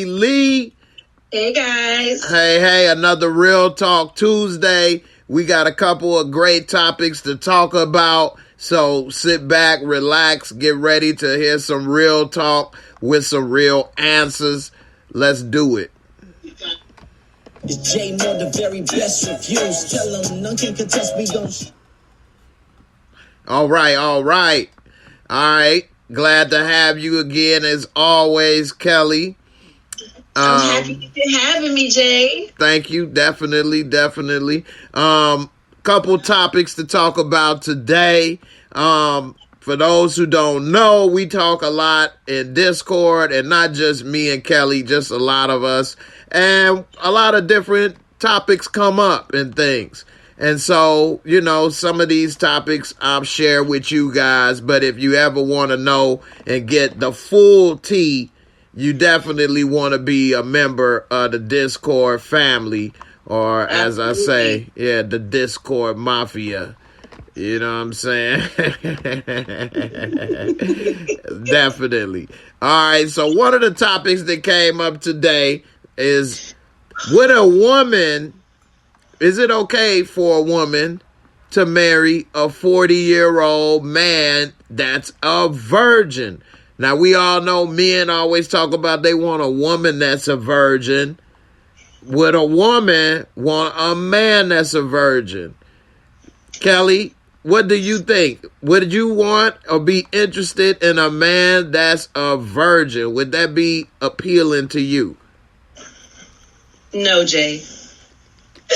Lee. Hey guys. Hey, another Real Talk Tuesday. We got a couple of great topics to talk about. So sit back, relax, get ready to hear some real talk with some real answers. Let's do it. It's JAYMOORE, the very best reviews. Tell them none can contest, we gon' All right. Glad to have you again as always, Kelly. I'm happy you're having me, Jay. Thank you. Definitely. Couple topics to talk about today. For those who don't know, we talk a lot in Discord, and not just me and Kelly, just a lot of us. And a lot of different topics come up and things. And so, some of these topics I'll share with you guys. But if you ever want to know and get the full tea, you definitely want to be a member of the Discord family, or as I say, the Discord mafia. You know what I'm saying? Definitely. All right, so one of the topics that came up today is, is it okay for a woman to marry a 40-year-old man that's a virgin? Now, we all know men always talk about they want a woman that's a virgin. Would a woman want a man that's a virgin? Kelly, what do you think? Would you want or be interested in a man that's a virgin? Would that be appealing to you? No, Jay. I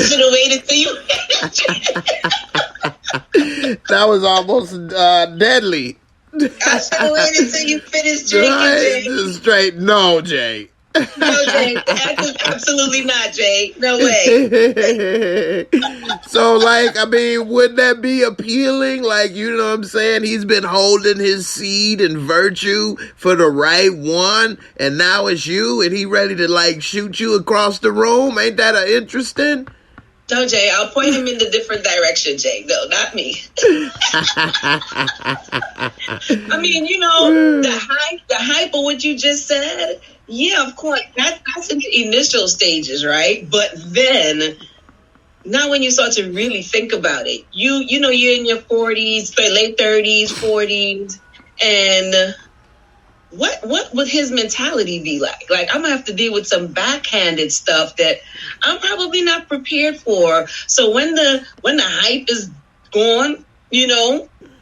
should have waited till you. That was almost deadly. I should have waited till you finished drinking, Jay. Straight no, Jay. No, Jay. Absolutely not, Jay. No way. So, would that be appealing? You know what I'm saying? He's been holding his seed and virtue for the right one, and now it's you, and he ready to, shoot you across the room? Ain't that interesting? No, Jay, I'll point him in the different direction, Jay. No, not me. I mean, the hype of what you just said. Yeah, of course, that's in the initial stages, right? But then, now when you start to really think about it, you're in your 40s, late 30s, 40s, and what would his mentality be like? I'm gonna have to deal with some backhanded stuff that I'm probably not prepared for. So when the hype is gone,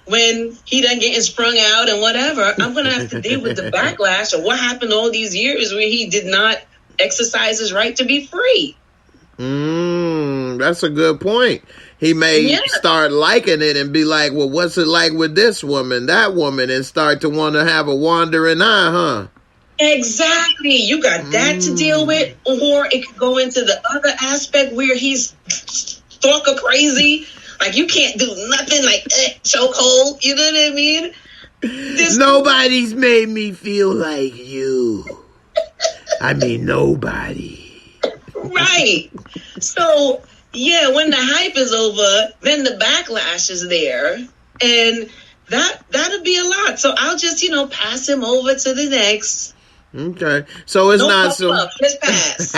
when he done getting sprung out and whatever, I'm gonna have to deal with the backlash of what happened all these years where he did not exercise his right to be free. That's a good point. He may start liking it and be like, well, what's it like with this woman, that woman, and start to want to have a wandering eye, huh? Exactly. You got that to deal with, or it could go into the other aspect where he's stalker crazy. You can't do nothing, chokehold. You know what I mean? Nobody's made me feel like you. I mean, nobody. Right. So, yeah, when the hype is over, then the backlash is there. And that'll be a lot. So I'll just, pass him over to the next. Okay. So it's not so. Just pass.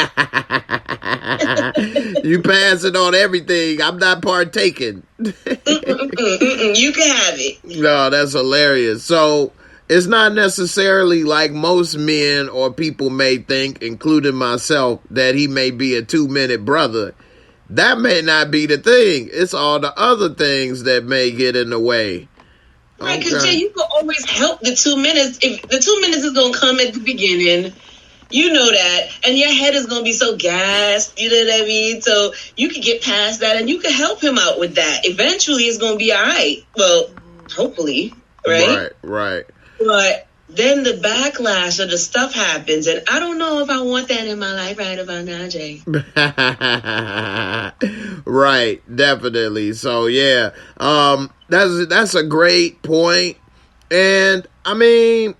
You pass it on everything. I'm not partaking. You can have it. No, that's hilarious. So it's not necessarily like most men or people may think, including myself, that he may be a 2-minute brother. That may not be the thing. It's all the other things that may get in the way. Right, because Jay, you can always help the 2 minutes. If the 2 minutes is going to come at the beginning, you know that, and your head is going to be so gassed, you know what I mean? So you can get past that, and you can help him out with that. Eventually, it's going to be all right. Well, hopefully, right? Right. But then the backlash of the stuff happens, and I don't know if I want that in my life right about now, Jay. Right, definitely. So yeah, that's a great point. And I mean,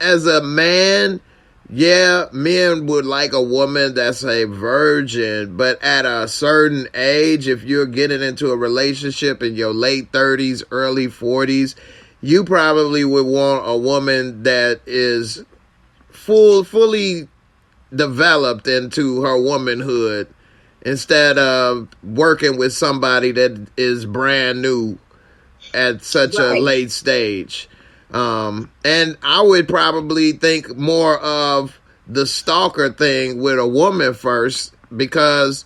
as a man, yeah, men would like a woman that's a virgin, but at a certain age, if you're getting into a relationship in your late 30s, early 40s, you probably would want a woman that is fully developed into her womanhood instead of working with somebody that is brand new at such a late stage. And I would probably think more of the stalker thing with a woman first, because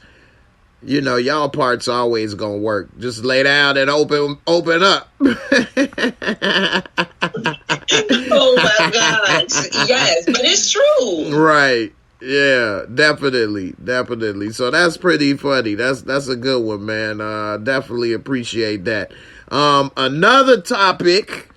y'all parts always gonna work. Just lay down and open up. Oh my gosh. Yes, but it's true. Right. Yeah, definitely. So that's pretty funny. That's a good one, man. Definitely appreciate that. Another topic,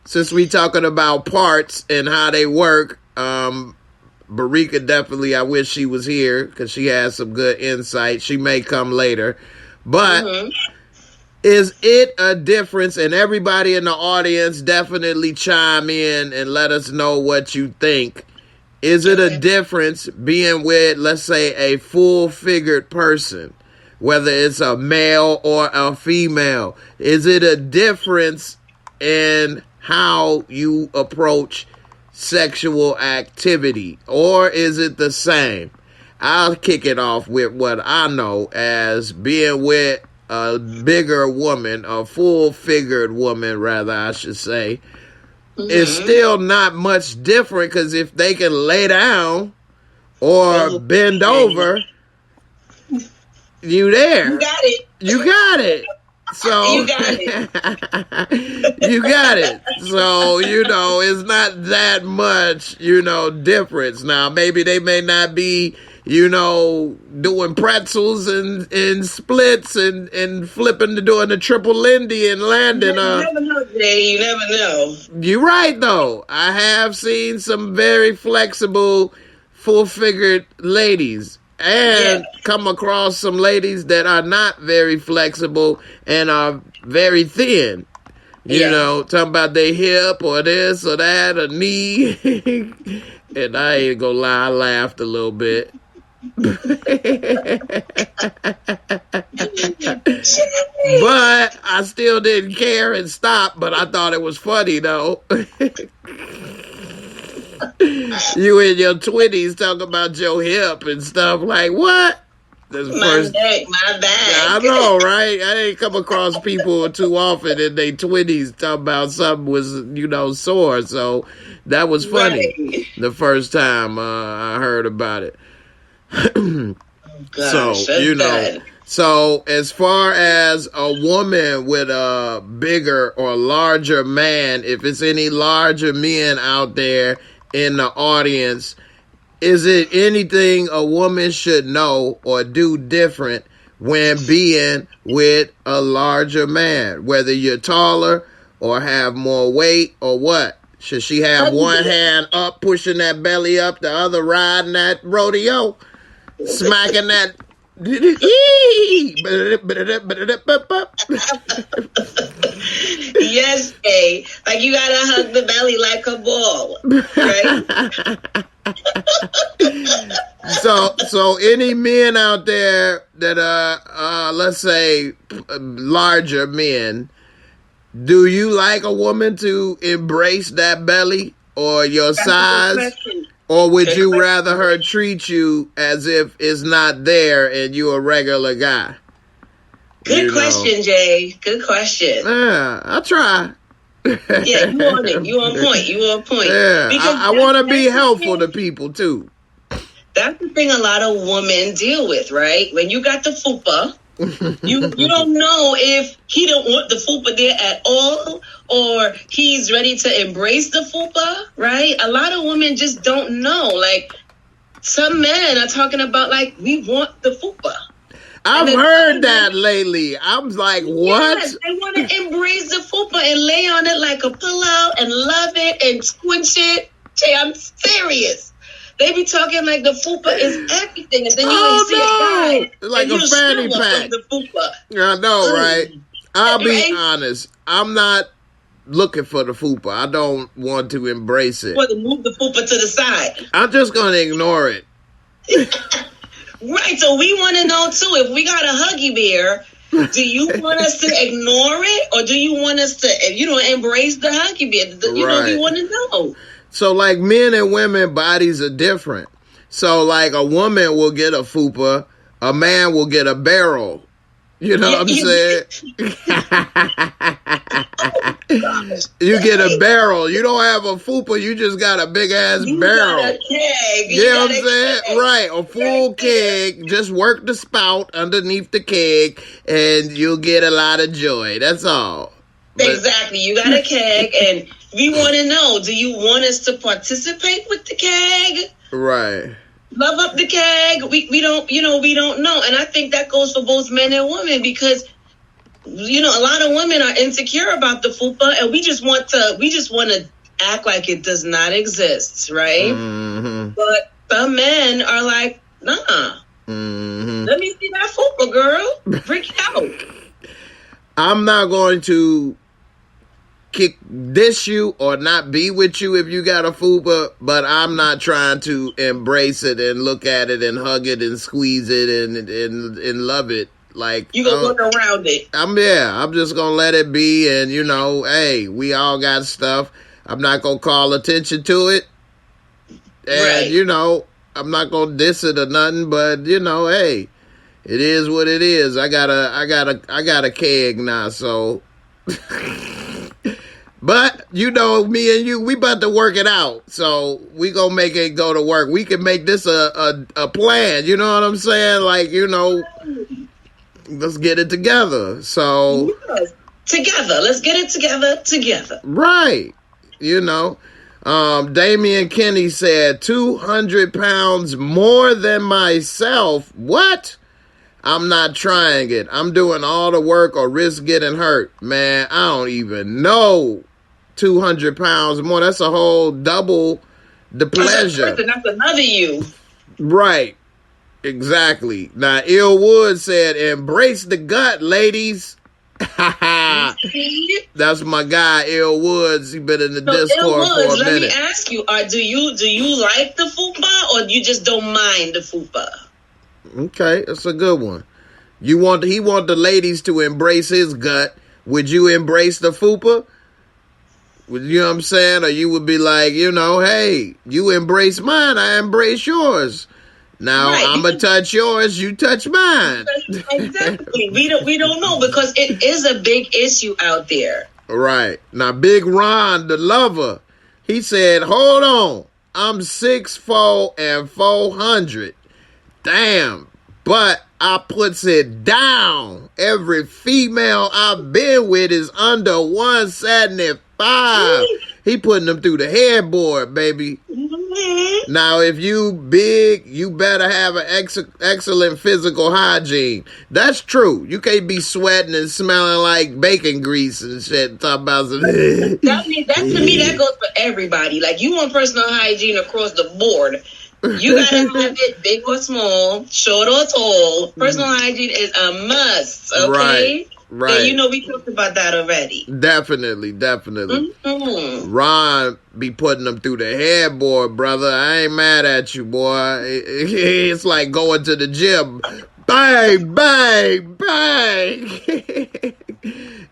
since we talking about parts and how they work, Barika definitely, I wish she was here because she has some good insight. She may come later. But is it a difference? And everybody in the audience definitely chime in and let us know what you think. Is it a difference being with, let's say, a full-figured person, whether it's a male or a female? Is it a difference in how you approach sexual activity, or is it the same? I'll kick it off with what I know as being with a bigger woman, a full-figured woman, rather, I should say. It's still not much different, because if they can lay down or bend over, you there. You got it. You got it. So you got it. You got it. So, it's not that much, difference. Now, maybe they may not be, doing pretzels and splits and flipping to doing the triple Lindy and landing. You never know, Jay. You never know. You're right, though. I have seen some very flexible, full-figured ladies. And come across some ladies that are not very flexible and are very thin. Talking about their hip or this or that or knee. And I ain't gonna lie, I laughed a little bit. But I still didn't care and stopped, but I thought it was funny, though. You in your 20s talking about your hip and stuff, like, what? My bag. I know, right? I ain't come across people too often in their 20s talking about something was, sore. So that was funny the first time I heard about it. Gosh, so, so as far as a woman with a bigger or larger man, if it's any larger men out there in the audience, is it anything a woman should know or do different when being with a larger man? Whether you're taller or have more weight or what? Should she have one hand up, pushing that belly up, the other riding that rodeo, smacking that? Yes, Jay. Like, you gotta hug the belly like a ball, right? So any men out there that are, let's say, larger men, do you like a woman to embrace that belly or your size? Or would you rather her treat you as if it's not there and you're a regular guy? Good question, Jay. Good question. Yeah, I'll try. Yeah, you on it. You on point. Yeah, I want to be helpful to people, too. That's the thing a lot of women deal with, right? When you got the fupa, you don't know if he don't want the fupa there at all, or he's ready to embrace the fupa, right? A lot of women just don't know. Like, some men are talking about, like, we want the fupa. I've heard that lately. I'm like, what? Yes, they want to embrace the fupa and lay on it like a pillow and love it and squinch it. Jay, I'm serious. They be talking like the fupa is everything, and then you see a guy like a fanny pack. The fupa. I know, right? I'll be honest. I'm not looking for the fupa. I don't want to embrace it. You want to move the fupa to the side. I'm just going to ignore it. Right, so we want to know, too, if we got a Huggy Bear, do you want us to ignore it, or do you want us to, embrace the Huggy Bear? We want to know. So like men and women bodies are different. So like a woman will get a fupa, a man will get a barrel. You know what I'm saying? You get a barrel. You don't have a fupa. You just got a big ass barrel. Got a keg. You know what I'm saying? Right. A full keg. Just work the spout underneath the keg and you'll get a lot of joy. That's all. Exactly. You got a keg and we want to know, do you want us to participate with the keg? Right. Love up the keg. We don't, we don't know. And I think that goes for both men and women because, a lot of women are insecure about the fupa and we just want to act like it does not exist, right? Mm-hmm. But some men are like, nah. Mm-hmm. Let me see that fupa, girl. Bring it out. I'm not going to dish you or not be with you if you got a fupa, but I'm not trying to embrace it and look at it and hug it and squeeze it and love it. Like you gonna look around it. I'm just gonna let it be, and hey, we all got stuff. I'm not gonna call attention to it, and right. I'm not gonna diss it or nothing. But hey, it is what it is. I got a keg now, so. But me and you, we about to work it out. So we gonna make it go to work. We can make this a plan. You know what I'm saying? Like let's get it together. So together, let's get it together. Right. Damian Kenny said 200 pounds more than myself. What? I'm not trying it. I'm doing all the work or risk getting hurt. Man, I don't even know. 200 pounds more. That's a whole double the pleasure. That's another you. Right. Exactly. Now, Ill Wood said, embrace the gut, ladies. That's my guy, Ill Woods. He been in the Discord for a minute. Let me ask you, do you like the fupa or you just don't mind the fupa? Okay, that's a good one. He want the ladies to embrace his gut. Would you embrace the fupa? You know what I'm saying? Or you would be like, hey, you embrace mine, I embrace yours. Now right. I'm gonna touch yours, you touch mine. Exactly. We don't know because it is a big issue out there. Right. Now Big Ron, the lover, he said, hold on, I'm 6'4" and 400. Damn, but I puts it down. Every female I've been with is under 175. He putting them through the headboard, baby. Mm-hmm. Now, if you big, you better have an excellent physical hygiene. That's true. You can't be sweating and smelling like bacon grease and shit. Talk about some. To me, that goes for everybody. Like, you want personal hygiene across the board. You gotta have it big or small, short or tall. Personal hygiene is a must, okay? Right. And we talked about that already. Definitely. Mm-hmm. Ron be putting them through the headboard, brother. I ain't mad at you, boy. It's like going to the gym. Bang, bang, bang.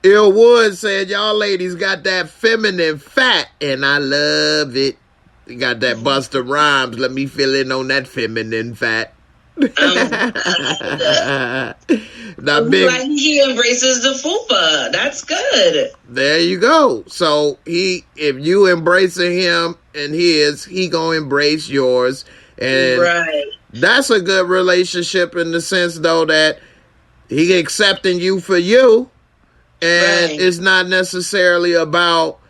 Ill Wood said, y'all ladies got that feminine fat, and I love it. You got that Busta Rhymes. Let me fill in on that feminine fat. Now, like he embraces the fupa. That's good. There you go. So if you embracing him and his, he gonna embrace yours, and that's a good relationship in the sense though that he accepting you for you, and it's not necessarily about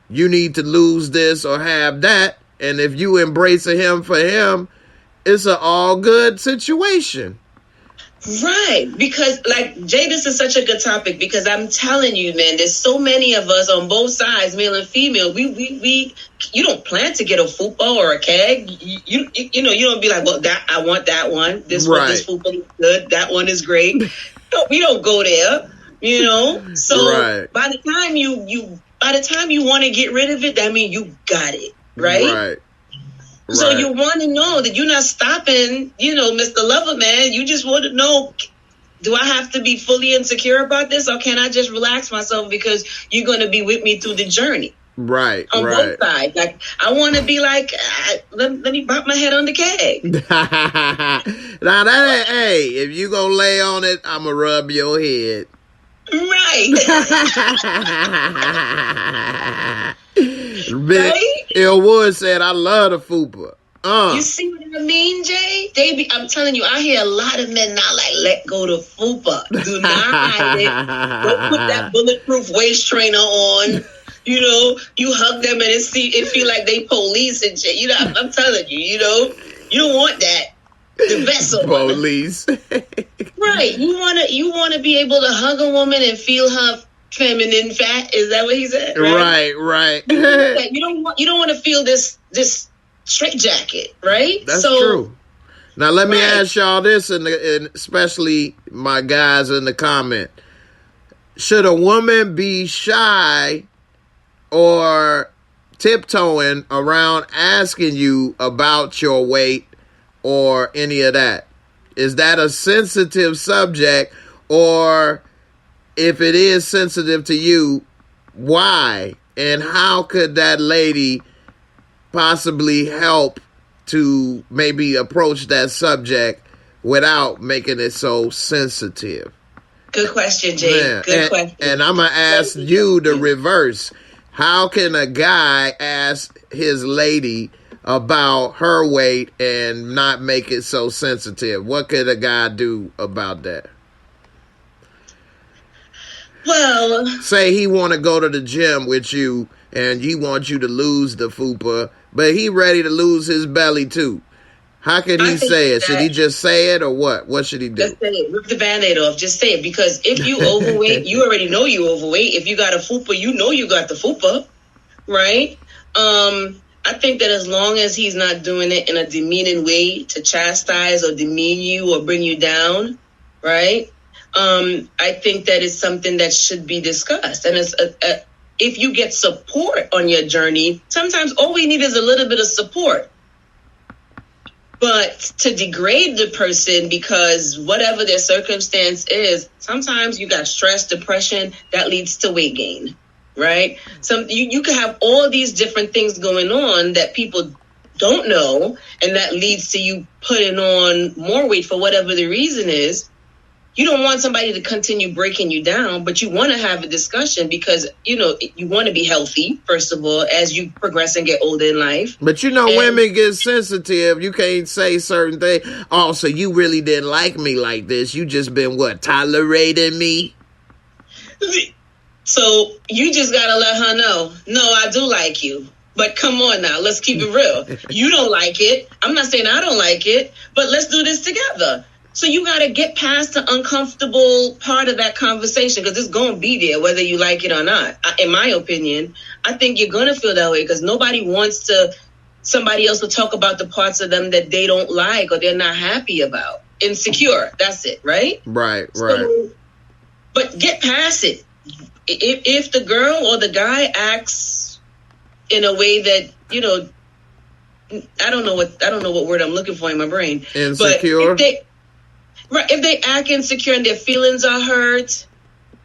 you need to lose this or have that. And if you embracing him for him, it's an all good situation. Right. Because Jay, this is such a good topic because I'm telling you, man, there's so many of us on both sides, male and female. We you don't plan to get a fupa or a keg. You don't be like, well, I want that one. This fupa is good. That one is great. No, we don't go there, So by the time you want to get rid of it, that means you got it. Right. So you want to know that you're not stopping, Mr. Lover Man. You just want to know, do I have to be fully insecure about this or can I just relax myself because you're going to be with me through the journey? Right, on right. both sides. Like, I want to be like, let me bop my head on the keg. Now that, hey, if you gonna lay on it, I'ma rub your head. Right. Right? Il Wood said, I love the fupa. You see what I mean, Jay? I'm telling you, I hear a lot of men now like, let go the fupa. Do not hide it. Don't put that bulletproof waist trainer on. You know, you hug them and it feel like they police and shit. You know, I'm telling you, you know, you don't want that. The vessel. Police. Right. You wanna be able to hug a woman and feel her feminine fat. Is that what he said? Right. You don't want to feel this straight jacket, right? That's true. Now let me ask y'all this, and especially my guys in the comment: should a woman be shy or tiptoeing around asking you about your weight or any of that? Is that a sensitive subject? Or if it is sensitive to you, why? And how could that lady possibly help to maybe approach that subject without making it so sensitive? Good question, Jay. Yeah. Good question. And I'm going to ask you the reverse. How can a guy ask his lady about her weight and not make it so sensitive? What could a guy do about that? Well, say he want to go to the gym with you and he wants you to lose the fupa, but he ready to lose his belly too. How can he say it? Should he just say it or what? What should he do? Just say it. Rip the Band-Aid off. Just say it. Because if you overweight, you already know you overweight. If you got a fupa, you know you got the fupa, right? I think that as long as he's not doing it in a demeaning way to chastise or demean you or bring you down, right? I think that is something that should be discussed. And it's if you get support on your journey, sometimes all we need is a little bit of support. But to degrade the person because whatever their circumstance is, sometimes you got stress, depression, that leads to weight gain, right? You can have all these different things going on that people don't know, and that leads to you putting on more weight for whatever the reason is. You don't want somebody to continue breaking you down, but you want to have a discussion because, you know, you want to be healthy, first of all, as you progress and get older in life. But, you know, women get sensitive. You can't say certain things. Oh, so you really didn't like me like this. You just been, tolerating me? So you just got to let her know, no, I do like you. But come on now, let's keep it real. You don't like it. I'm not saying I don't like it, but let's do this together. So you got to get past the uncomfortable part of that conversation because it's going to be there whether you like it or not. In my opinion, I think you're going to feel that way because nobody wants somebody else to talk about the parts of them that they don't like or they're not happy about. Insecure. That's it, right? Right. But get past it. If the girl or the guy acts in a way that, you know, I don't know what word I'm looking for in my brain. Insecure. But if they act insecure and their feelings are hurt,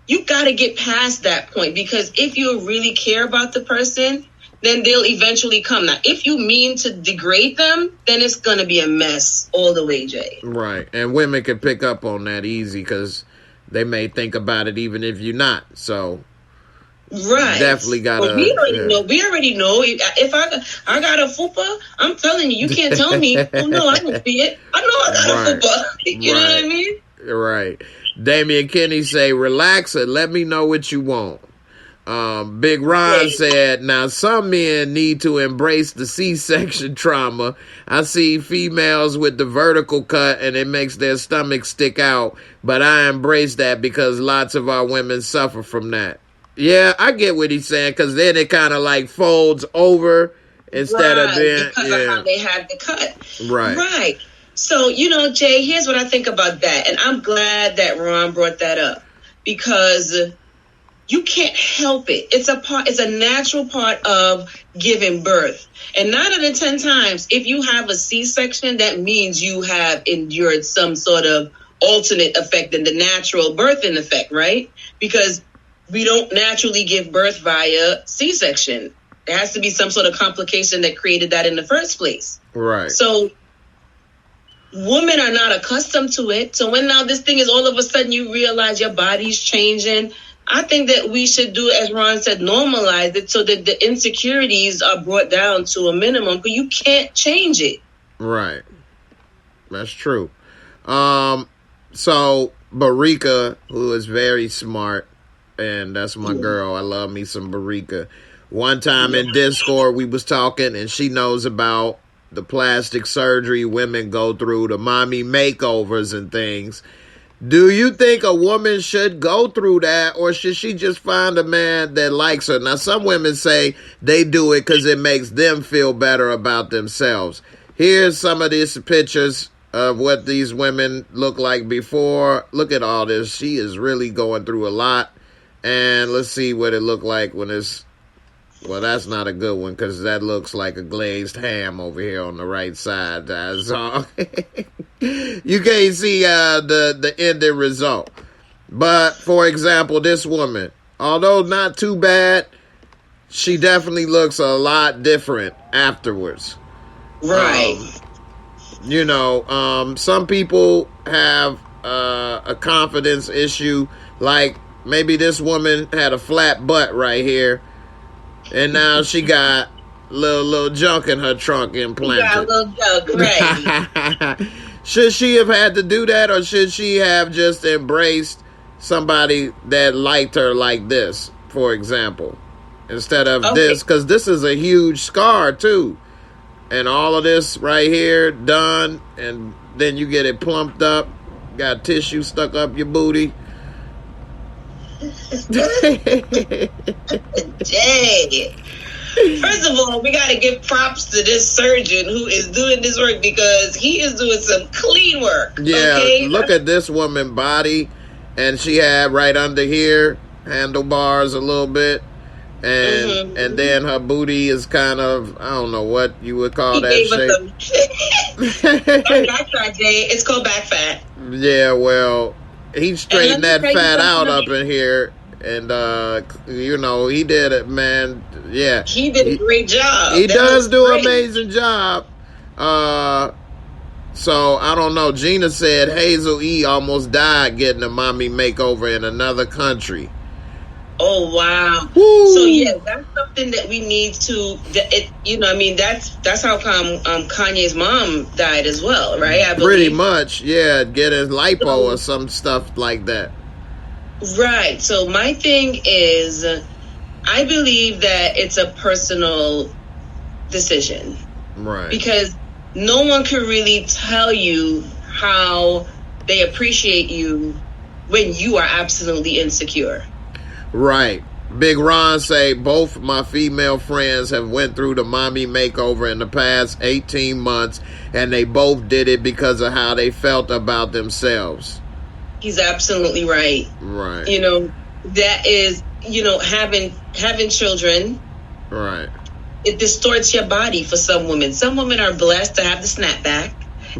you got to get past that point because if you really care about the person, then they'll eventually come. Now, if you mean to degrade them, then it's going to be a mess all the way, Jay. Right. And women can pick up on that easy because they may think about it even if you're not. So, right. Definitely got to. We already know. If I got a fupa, I'm telling you, you can't tell me, oh, no, I don't see it. I know I got a fupa. You know what I mean? Right. Damian Kenny say, relax and let me know what you want. Big Ron said, now some men need to embrace the C-section trauma. I see females with the vertical cut and it makes their stomach stick out, but I embrace that because lots of our women suffer from that. Yeah, I get what he's saying because then it kind of like folds over instead of being because of how they had the cut. Right. So, you know, Jay, here's what I think about that. And I'm glad that Ron brought that up because you can't help it. It's a natural part of giving birth. And 9 out of 10 times, if you have a C-section, that means you have endured some sort of alternate effect than the natural birthing effect, right? Because we don't naturally give birth via C-section. There has to be some sort of complication that created that in the first place. Right. So women are not accustomed to it. So when now this thing is all of a sudden you realize your body's changing, I think that we should do, as Ron said, normalize it so that the insecurities are brought down to a minimum, because you can't change it. Right. That's true. So Barika, who is very smart, and that's my girl. I love me some Barika. One time in Discord, we was talking, and she knows about the plastic surgery women go through, the mommy makeovers and things. Do you think a woman should go through that, or should she just find a man that likes her? Now, some women say they do it because it makes them feel better about themselves. Here's some of these pictures of what these women look like before. Look at all this. She is really going through a lot. And let's see what it looked like when it's... Well, that's not a good one, because that looks like a glazed ham over here on the right side. So you can't see the ending result. But, for example, this woman, although not too bad, she definitely looks a lot different afterwards. Right. Some people have a confidence issue. Like, maybe this woman had a flat butt right here, and now she got little junk in her trunk implanted. Got a little junk, right. Should she have had to do that, or should she have just embraced somebody that liked her like this, for example, instead of this? Because this is a huge scar, too. And all of this right here done, and then you get it plumped up, got tissue stuck up your booty. Jay, first of all, we got to give props to this surgeon who is doing this work, because he is doing some clean work. Yeah, okay? Look at this woman's body, and she had right under here handlebars a little bit, and and then her booty is kind of, I don't know what you would call that shape. Back fat, Jay. It's called back fat. Yeah, well, he straightened that fat out up in here, and he did it, man. Yeah, he did a great job. He does do an amazing job. So I don't know. Gina said Hazel E almost died getting a mommy makeover in another country. Oh wow! Woo. So yeah, that's something that we need to. That's how come Kanye's mom died as well, right? I believe. Pretty much, yeah. Get a lipo or some stuff like that. Right. So my thing is, I believe that it's a personal decision, right? Because no one can really tell you how they appreciate you when you are absolutely insecure. Right. Big Ron say both my female friends have went through the mommy makeover in the past 18 months, and they both did it because of how they felt about themselves. He's absolutely right. Right. That is, having children. Right. It distorts your body for some women. Some women are blessed to have the snapback,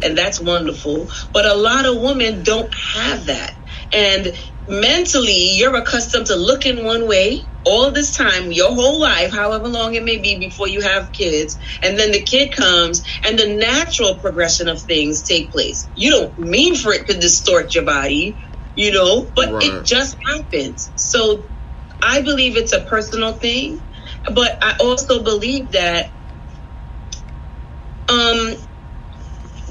and that's wonderful. But a lot of women don't have that. And mentally, you're accustomed to looking one way all this time, your whole life, however long it may be before you have kids. And then the kid comes, and the natural progression of things take place. You don't mean for it to distort your body, but right. It just happens. So I believe it's a personal thing. But I also believe that,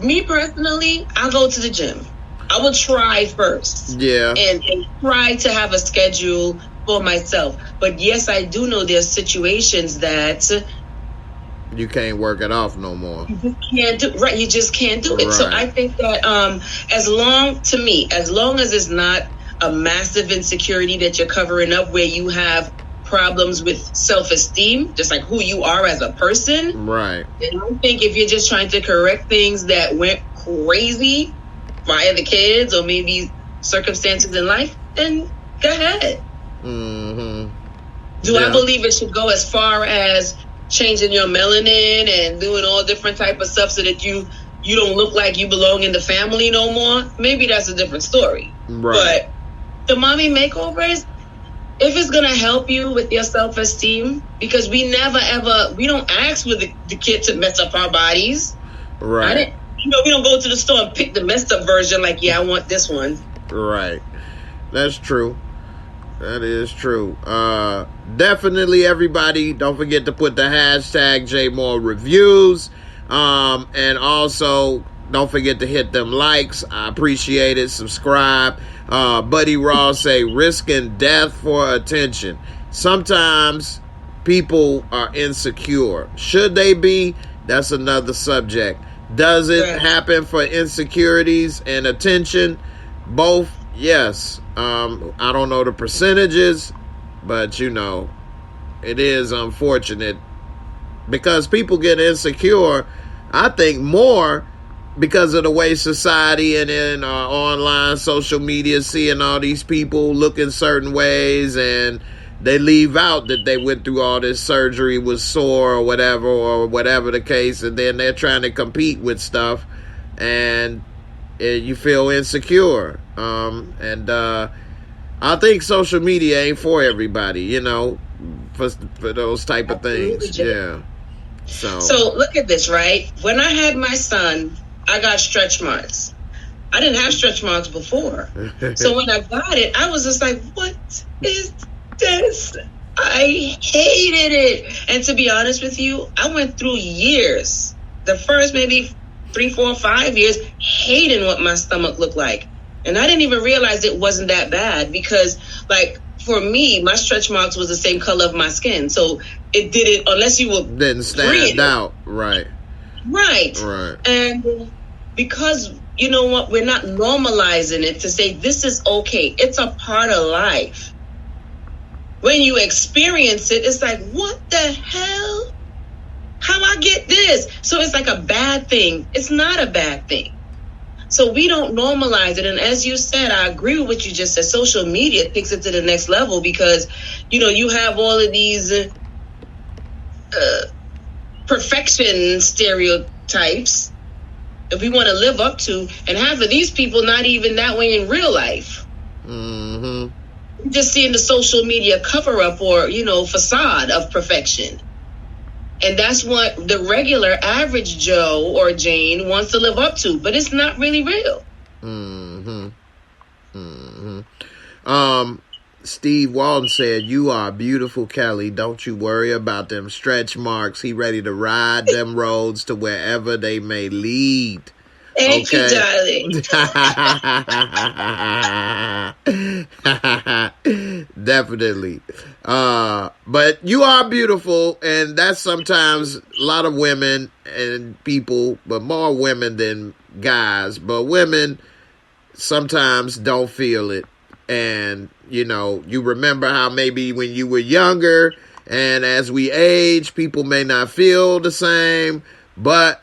me personally, I go to the gym. I will try first. Yeah. And try to have a schedule for myself. But yes, I do know there's situations that you can't work it off no more. You can't do right. You just can't do it. Right. So I think that as long as it's not a massive insecurity that you're covering up, where you have problems with self-esteem, just like who you are as a person. Right. And I think if you're just trying to correct things that went crazy via the kids or maybe circumstances in life, then go ahead. Mm-hmm. Do I believe it should go as far as changing your melanin and doing all different type of stuff so that you don't look like you belong in the family no more? Maybe that's a different story. Right. But the mommy makeovers, if it's gonna help you with your self-esteem, because we don't ask for the kid to mess up our bodies. Right. We don't go to the store and pick the messed up version like, yeah, I want this one. Right. That's true. That is true. Definitely, everybody, don't forget to put the hashtag JMoreReviews. And also, don't forget to hit them likes. I appreciate it. Subscribe. Buddy Ross say, risking death for attention. Sometimes people are insecure. Should they be? That's another subject. Does it happen for insecurities and attention? Both, yes. I don't know the percentages, but it is unfortunate because people get insecure, I think, more because of the way society and in online social media seeing all these people looking certain ways, and they leave out that they went through all this surgery, was sore or whatever the case, and then they're trying to compete with stuff, and you feel insecure. I think social media ain't for everybody, for those type of things. Yeah. So look at this, right? When I had my son, I got stretch marks. I didn't have stretch marks before. So when I got it, I was just like, what is this? I hated it. And to be honest with you, I went through years, the first maybe 3, 4, 5 years, hating what my stomach looked like. And I didn't even realize it wasn't that bad because, like, for me, my stretch marks was the same color of my skin. So it didn't, unless you were didn't stand out. Right. And because, you know what, we're not normalizing it to say this is okay. It's a part of life. When you experience it, it's like, what the hell? How I get this? So it's like a bad thing. It's not a bad thing. So we don't normalize it. And as you said, I agree with what you just said. Social media takes it to the next level because, you have all of these perfection stereotypes that we want to live up to. And half of these people not even that way in real life. Mm-hmm. Just seeing the social media cover up or, facade of perfection. And that's what the regular average Joe or Jane wants to live up to, but it's not really real. Steve Walton said, "You are beautiful, Kelly. Don't you worry about them stretch marks. He ready to ride them roads to wherever they may lead." Thank you, darling. Definitely. But you are beautiful, and that's sometimes a lot of women and people, but more women than guys, but women sometimes don't feel it. And, you remember how maybe when you were younger, and as we age, people may not feel the same, but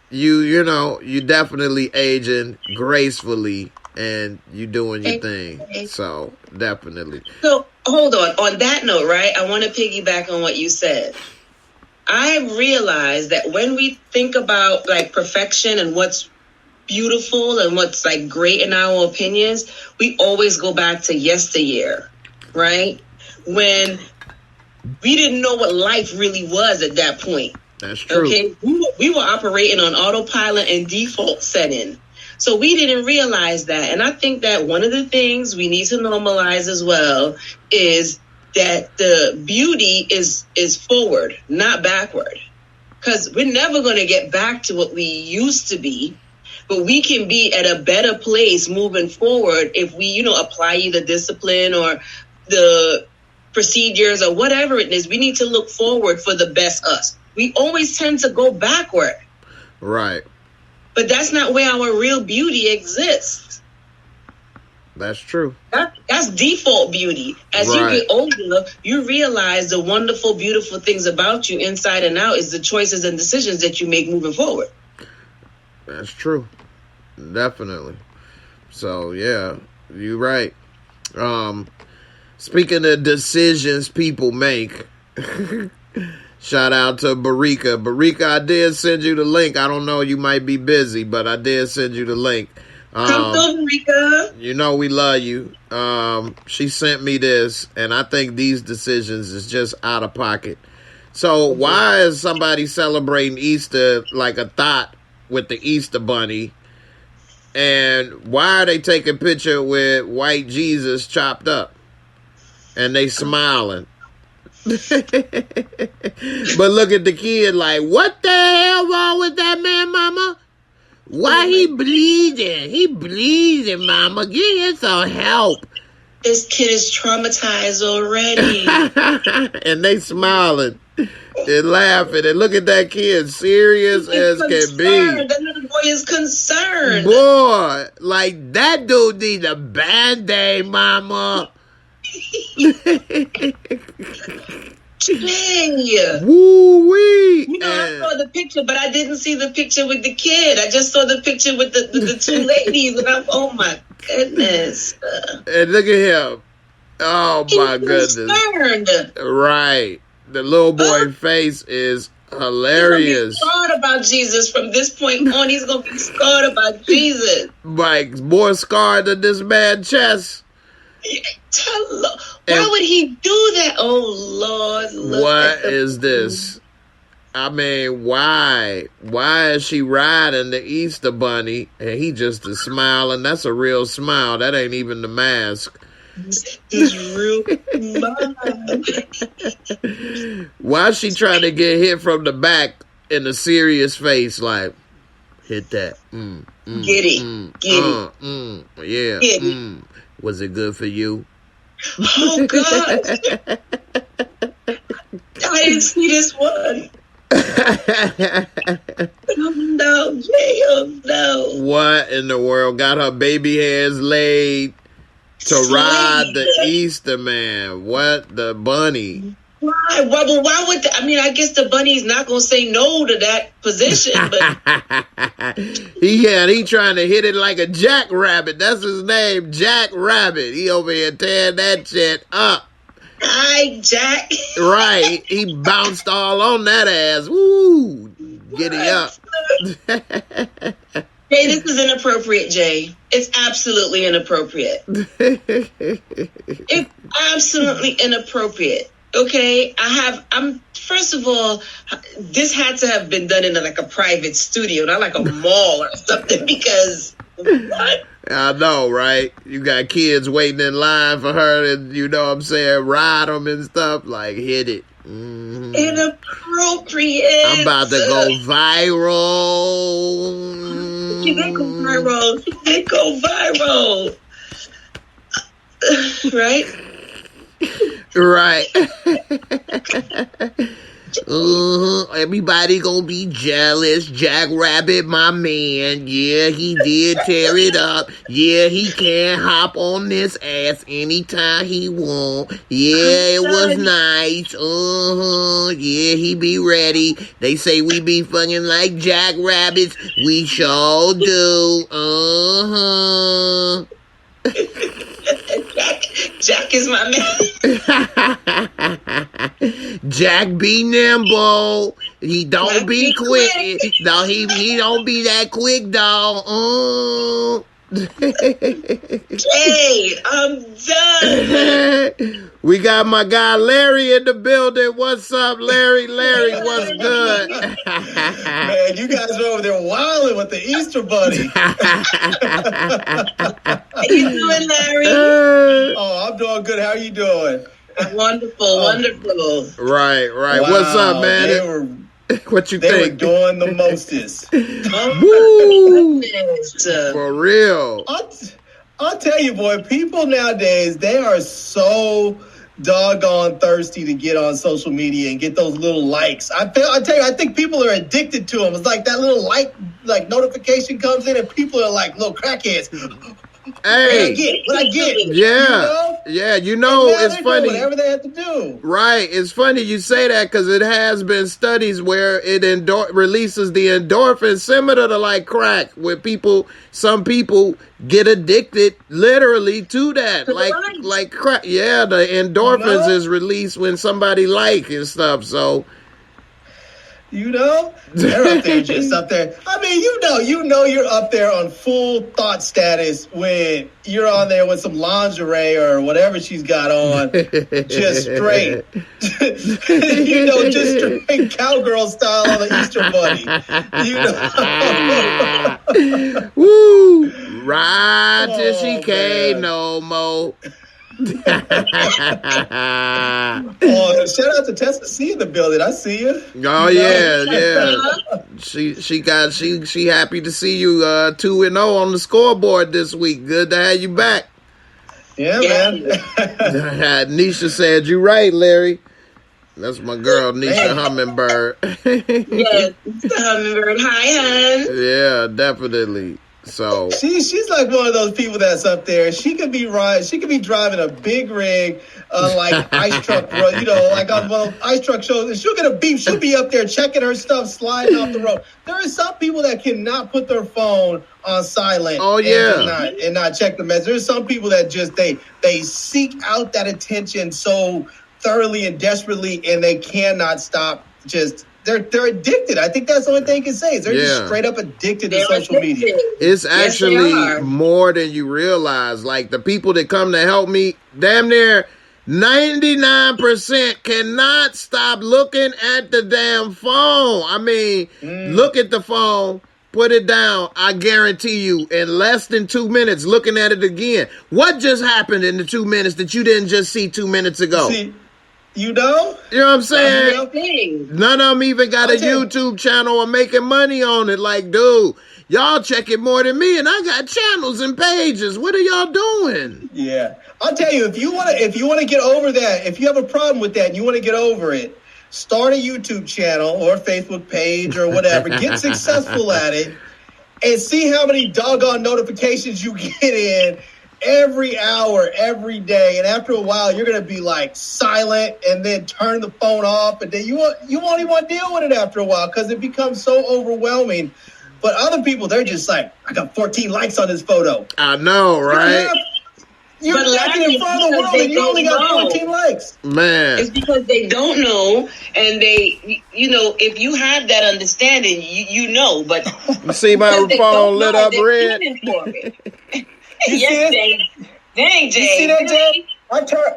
you definitely aging gracefully and you doing your thing. So definitely. So hold on that note, right? I want to piggyback on what you said. I realized that when we think about like perfection and what's beautiful and what's like great in our opinions, we always go back to yesteryear, right? When we didn't know what life really was at that point. That's true. Okay, we were operating on autopilot and default setting. So we didn't realize that. And I think that one of the things we need to normalize as well is that the beauty is forward, not backward. Because we're never going to get back to what we used to be. But we can be at a better place moving forward if we, apply either discipline or the procedures or whatever it is. We need to look forward for the best us. We always tend to go backward. Right. But that's not where our real beauty exists. That's true. That's default beauty. As you get older, you realize the wonderful, beautiful things about you inside and out is the choices and decisions that you make moving forward. That's true. Definitely. So, yeah, you're right. Speaking of decisions people make, shout out to Barika. Barika, I did send you the link. I don't know, you might be busy, but I did send you the link. Come through, Rika. You know we love you. She sent me this, and I think these decisions is just out of pocket. So why is somebody celebrating Easter like a thought with the Easter bunny? And why are they taking a picture with white Jesus chopped up? And they smiling. But look at the kid like, what the hell wrong with that man, mama? Why he bleeding? He bleeding, mama. Get him some help. This kid is traumatized already. And they smiling and laughing. And look at that kid, serious as can be. That little boy is concerned. Boy, like that dude need a Band-Aid, mama. Jay. Woo-wee. You know, I saw the picture, but I didn't see the picture with the kid. I just saw the picture with the two ladies, and I'm, oh my goodness. And look at him. Oh my goodness. Concerned. Right. The little boy face is hilarious. He's gonna be scarred about Jesus from this point on. He's gonna be scarred about Jesus. Like more scarred than this man's chest. Why would he do that? Oh Lord! What is this? I mean, why? Why is she riding the Easter bunny and he just is smiling? That's a real smile. That ain't even the mask. He's real smile. Why is she trying to get hit from the back in a serious face? Like, hit that. Get it. Get it. Yeah. Get it. Was it good for you? Oh God! I didn't see this one. Oh no, Jay! Oh no! What in the world? Got her baby hairs laid to ride the Easter man. What the bunny? Why? Why would I guess the bunny's not gonna say no to that position, but he trying to hit it like a jackrabbit. That's his name, Jack Rabbit. He over here tearing that shit up. Hi, Jack. Right. He bounced all on that ass. Woo! Giddy up. Jay, this is inappropriate, Jay. It's absolutely inappropriate. It's absolutely inappropriate. Okay, first of all, this had to have been done in a private studio, not like a mall or something, because what? I know, right? You got kids waiting in line for her and, you know what I'm saying, ride them and stuff, like, hit it. Mm-hmm. Inappropriate. I'm about to go viral. She did go viral. She did go viral. Right? Right. Everybody gonna be jealous. Jack Rabbit, my man. Yeah, he did tear it up. Yeah, he can hop on this ass anytime he want. Yeah, it was nice. Yeah, he be ready. They say we be fucking like Jack Rabbits. We sure do. Jack is my man. Jack be nimble. He don't be quick. No, he don't be that quick, dog. Hey, I'm done. We got my guy Larry in the building. What's up, Larry? Larry, what's good? Man, you guys are over there wilding with the Easter bunny. How you doing, Larry? Oh, I'm doing good. How are you doing? Wonderful, wonderful. Right. Wow, What's up, man? What you they think? were doing the mostest. Woo! For real. I'll tell you, boy, people nowadays, they are so doggone thirsty to get on social media and get those little likes. I think people are addicted to them. It's like that little like notification comes in and people are like little crackheads. Hey, what I get? Yeah, you know, it's funny. Whatever they have to do. Right, it's funny you say that because it has been studies where it releases the endorphins similar to like crack, where some people get addicted literally to that, like crack. Yeah, the endorphins is released when somebody like and stuff. So You know, they're up there, just up there. I mean, you know, you're up there on full thought status when you're on there with some lingerie or whatever she's got on, just straight, you know, just straight cowgirl style on the Easter Bunny. You know, woo, ride till she can't no more. Oh, shout out to Tessa C in the building. I see you. Oh yeah. She happy to see you 2-0 on the scoreboard this week. Good to have you back. Yeah. Man. Nisha said you right, Larry. That's my girl, Nisha Hummingbird. Yes, the Hummingbird. Hi, hun. Yeah, definitely. So she's like one of those people that's up there. She could be driving a big rig, like ice truck, you know, like on one of those ice truck shows, and she'll get a beep. She'll be up there checking her stuff, sliding off the road. There are some people that cannot put their phone on silent. Oh yeah, and not check the message. There's some people that just they seek out that attention so thoroughly and desperately, and they cannot stop. Just they're addicted. I think that's the only thing you can say is they're just straight up addicted to social media. It's actually more than you realize. Like the people that come to help me, damn near 99% cannot stop looking at the damn phone. I mean, look at the phone, put it down. I guarantee you, in less than 2 minutes, looking at it again. What just happened in the 2 minutes that you didn't just see 2 minutes ago? You know? You know what I'm saying? None of them even got a YouTube channel or making money on it. Like, dude, y'all check it more than me, and I got channels and pages. What are y'all doing? Yeah. I'll tell you, if you want to get over that, if you have a problem with that and you want to get over it, start a YouTube channel or a Facebook page or whatever. Get successful at it and see how many doggone notifications you get in every hour, every day, and after a while, you're going to be like silent and then turn the phone off, and then you won't even want to deal with it after a while because it becomes so overwhelming. But other people, they're just like, I got 14 likes on this photo. I know, right? You're acting in front of the world and you only got 14 likes. Man. It's because they don't know, and they, you know, if you have that understanding, you know, but you see my phone lit up red? Yes, Jay. Dang, Jay. You see that, Jay?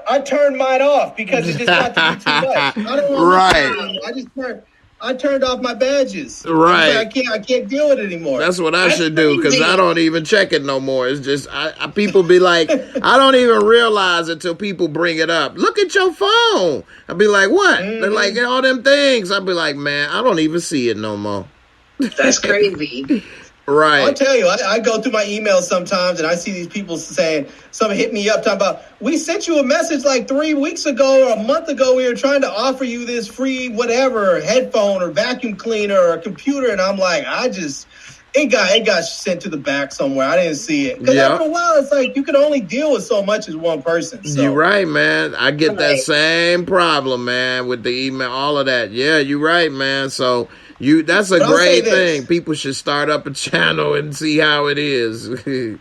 I turned mine off because it just got to be too much. I don't want I turned off my badges. Right. I can't deal with it anymore. That's what I should do because I don't even check it no more. It's just people be like, I don't even realize it till people bring it up. Look at your phone. I'd be like, what? They're like, all them things. I'd be like, man, I don't even see it no more. That's crazy. Right. I'll tell you, I go through my emails sometimes and I see these people saying, someone hit me up talking about, we sent you a message like 3 weeks ago or a month ago. We were trying to offer you this free whatever, headphone or vacuum cleaner or computer. And I'm like, it got sent to the back somewhere. I didn't see it. Because after a while, it's like you can only deal with so much as one person. So. You're right, man. I get that same problem, man, with the email, all of that. Yeah, you're right, man. So that's a great thing. People should start up a channel and see how it is.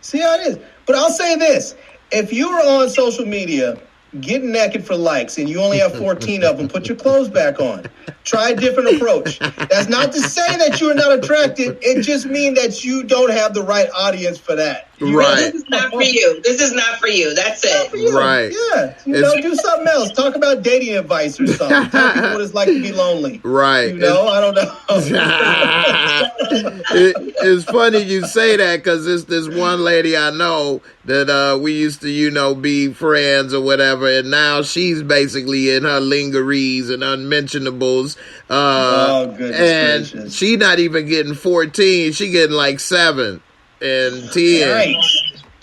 See how it is. But I'll say this. If you are on social media getting naked for likes and you only have 14 of them, put your clothes back on. Try a different approach. That's not to say that you are not attracted. It just means that you don't have the right audience for that. Right. This is not for you. This is not for you. That's it. Right. Yeah. Do something else. Talk about dating advice or something. Tell people what it's like to be lonely. Right. You know, I don't know. It's funny you say that because it's this one lady I know that we used to, be friends or whatever, and now she's basically in her lingeries and unmentionables. Goodness and gracious. She not even getting 14. She getting like 7 and 10. Right.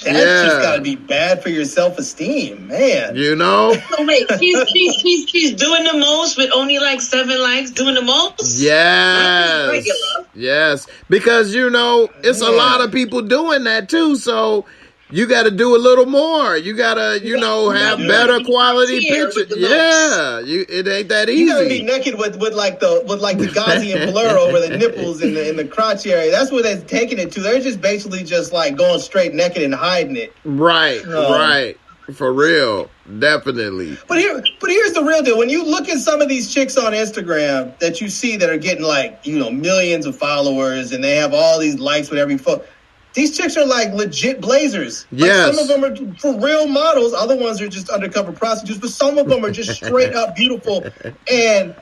That's just got to be bad for your self-esteem, man. You know? So wait, she's doing the most with only like 7 likes, doing the most? Yes. Yes. Because, it's a lot of people doing that too, so you got to do a little more. You got to, have better quality pictures. Yeah, it ain't that easy. You got to be naked with like the Gaussian blur over the nipples and the crotch area. That's what they're taking it to. They're just basically just like going straight naked and hiding it. Right, right. For real. Definitely. But here's the real deal. When you look at some of these chicks on Instagram that you see that are getting like, millions of followers and they have all these likes with every photo. These chicks are like legit blazers. Yes. Like some of them are for real models. Other ones are just undercover prostitutes. But some of them are just straight up beautiful. And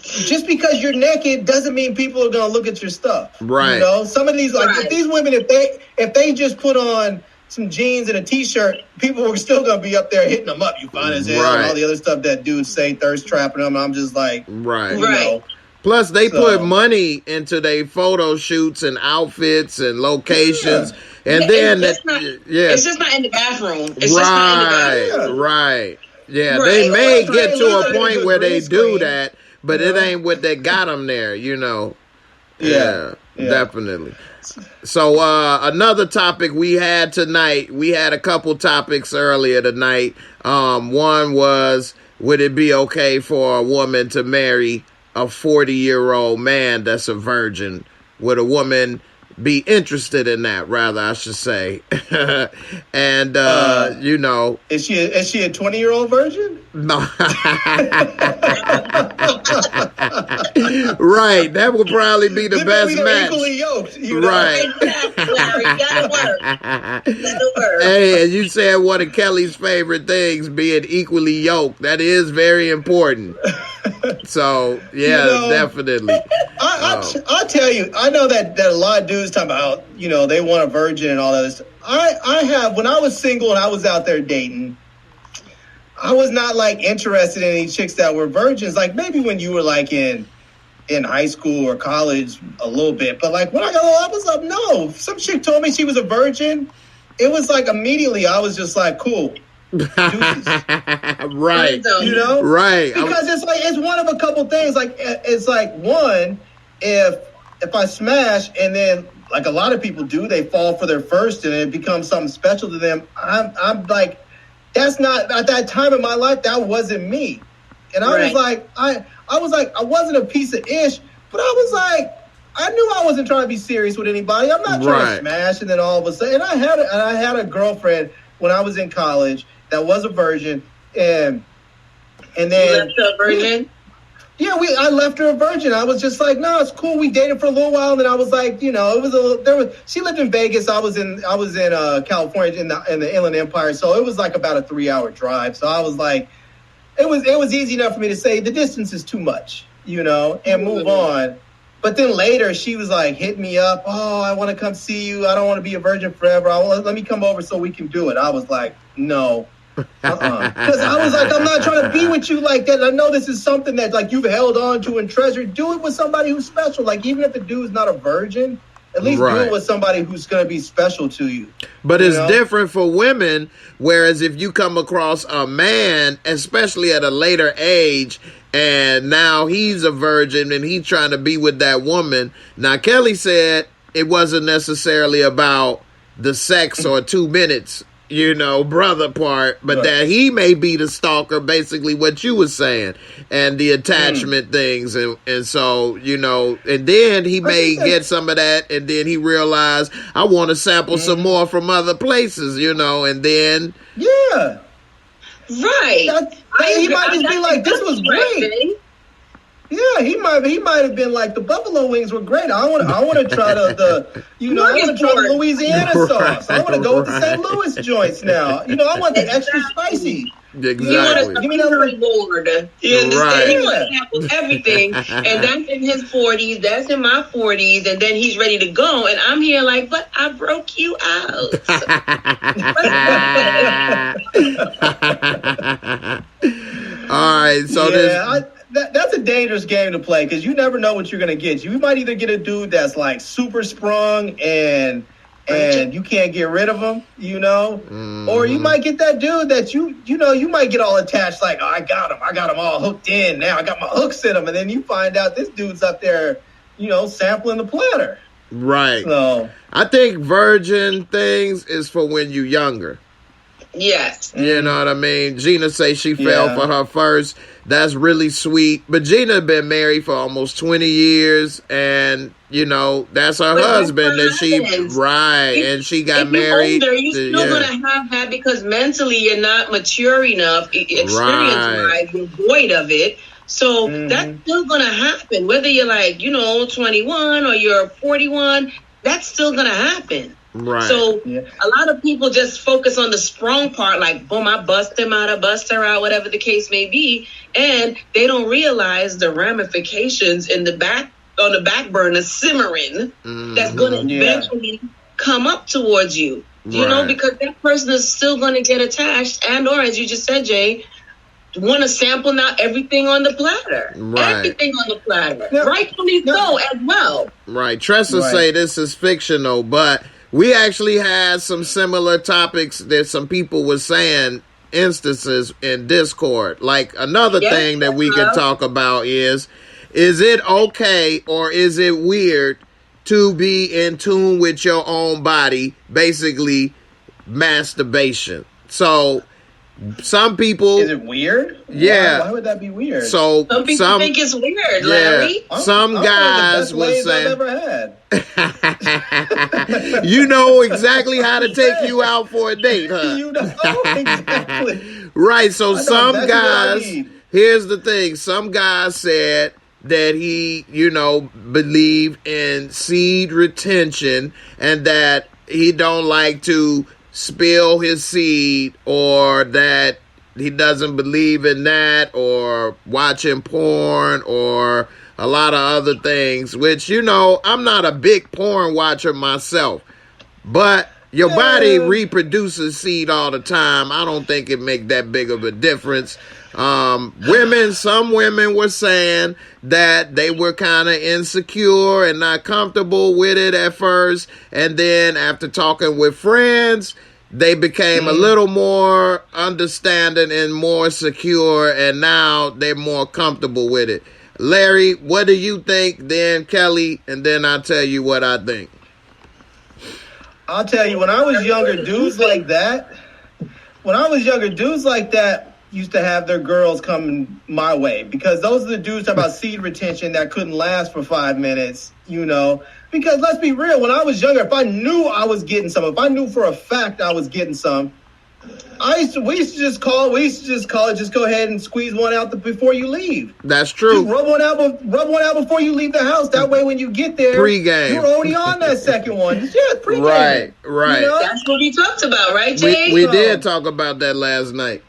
just because you're naked doesn't mean people are going to look at your stuff. Right. Some of these, if these women, if they just put on some jeans and a T-shirt, people are still going to be up there hitting them up. You fine as hell and all the other stuff that dudes say, thirst trapping them. I'm just like, you know. Plus, they put money into their photo shoots and outfits and locations. And then, it's just not in the bathroom. It's just not in the bathroom. Right. Yeah, they may get to a point where they do that, but it ain't what they got them there, Yeah, definitely. So, another topic we had tonight, we had a couple topics earlier tonight. One was, would it be okay for a woman to marry a 40-year-old man that's a virgin? Would a woman be interested in that, rather, I should say? And, Is she a 20-year-old virgin? No. Right. That would probably be the best match. Equally yoked, Right. That'll work. Hey, and you said one of Kelly's favorite things, being equally yoked. That is very important. So, definitely. I'll tell you, I know that a lot of dudes talk about, they want a virgin and all that stuff. I have, when I was single and I was out there dating, I was not like interested in any chicks that were virgins. Like maybe when you were like in high school or college a little bit, but like when I got a little, I was like, no. If some chick told me she was a virgin, it was like immediately I was just like, cool. Right. Right. Because it's one of a couple things. Like it's like, one, if I smash and then like a lot of people do, they fall for their first and it becomes something special to them. I'm like, that's not, at that time in my life, that wasn't me. And I was like, I wasn't a piece of ish, but I was like, I knew I wasn't trying to be serious with anybody. I'm not trying to smash. And then all of a sudden, I had a girlfriend when I was in college that was a virgin, and then you left her a virgin. I left her a virgin. I was just like, no, it's cool. We dated for a little while, and then I was like, she lived in Vegas. I was in California in the Inland Empire, so it was like about a 3-hour drive. So I was like, it was easy enough for me to say the distance is too much, and move on. But then later she was like, hit me up. Oh, I want to come see you. I don't want to be a virgin forever. Let me come over so we can do it. I was like, no. Because I was like, I'm not trying to be with you like that. I know this is something that like you've held on to and treasured. Do it with somebody who's special. Like even if the dude's not a virgin, at least do it with somebody who's going to be special to you. But it's different for women. Whereas if you come across a man, especially at a later age, and now he's a virgin and he's trying to be with that woman. Now, Kelly said it wasn't necessarily about the sex or 2 minutes, brother part, but that he may be the stalker, basically what you were saying, and the attachment things. And so, and then he may get some of that, and then he realized, I want to sample some more from other places, and then. Yeah. Right. He might just be like, this was great. Yeah, he might have been like, the buffalo wings were great. I want to try the Louisiana sauce. I want to go with the St. Louis joints now. I want the extra spicy. Exactly. Give me the board. You understand? He wants to sample everything, and that's in his 40s. That's in my 40s, and then he's ready to go, and I'm here like, but I broke you out. All right, so that's a dangerous game to play because you never know what you're going to get. You might either get a dude that's like super sprung and you can't get rid of him, or you might get that dude that you might get all attached like, oh, I got him all hooked in now. I got my hooks in him. And then you find out this dude's up there, sampling the platter. Right. So I think virgin things is for when you're younger. Yes. You know what I mean? Gina say she fell for her first. That's really sweet. But Gina been married for almost 20 years, and you know that's her husband. And she got married. Older, you're still gonna have that because mentally you're not mature enough, experience-wise, you're void of it. So that's still gonna happen, whether you're like 21 or you're 41. That's still gonna happen. Right. So a lot of people just focus on the sprung part, like, boom, I bust him out, I bust her out, whatever the case may be. And they don't realize the ramifications on the back burner simmering that's going to eventually come up towards you. You know, because that person is still going to get attached and or, as you just said, Jay, want to sample now everything on the platter. Everything on the platter. Rightfully so as well. Right. Tressa say this is fictional, but we actually had some similar topics that some people were saying, instances in Discord. Like another thing that we can talk about is it okay or is it weird to be in tune with your own body, basically masturbation? So some people... Is it weird? Yeah. Why would that be weird? So some people think it's weird, Larry. Some guys would say... I've ever had. You know exactly how to take you out for a date, huh? You know exactly. Right, so some guys... Here's the thing. Some guys said that he, believed in seed retention and that he don't like to spill his seed, or that he doesn't believe in that, or watching porn, or a lot of other things, which, I'm not a big porn watcher myself, but your body reproduces seed all the time. I don't think it make that big of a difference. Some women were saying that they were kind of insecure and not comfortable with it at first. And then after talking with friends, they became a little more understanding and more secure. And now they're more comfortable with it. Larry, what do you think? Then Kelly, and then I'll tell you what I think. I'll tell you, when I was younger, dudes like that used to have their girls come my way, because those are the dudes talking about seed retention that couldn't last for 5 minutes, because let's be real, when I was younger, if I knew I was getting some, if I knew for a fact I was getting some, we used to just call it, just go ahead and squeeze one out before you leave. That's true. Just rub one out before you leave the house. That way when you get there, pre-game, you're already on that second one. Pre-game. Right. That's what we talked about, right, Jay? We did talk about that last night.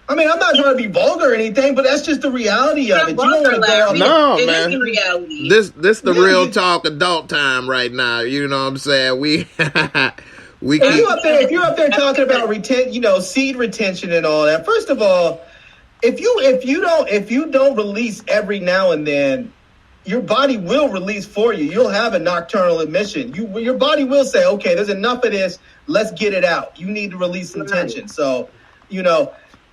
I mean, I'm not trying to be vulgar or anything, but that's just the reality of it. You don't want to go. No, man. Is the reality. This the real talk adult time right now. You know what I'm saying? If you're up there talking about seed retention and all that, first of all, if you don't release every now and then, your body will release for you. You'll have a nocturnal emission. Your body will say, okay, there's enough of this. Let's get it out. You need to release some tension. So,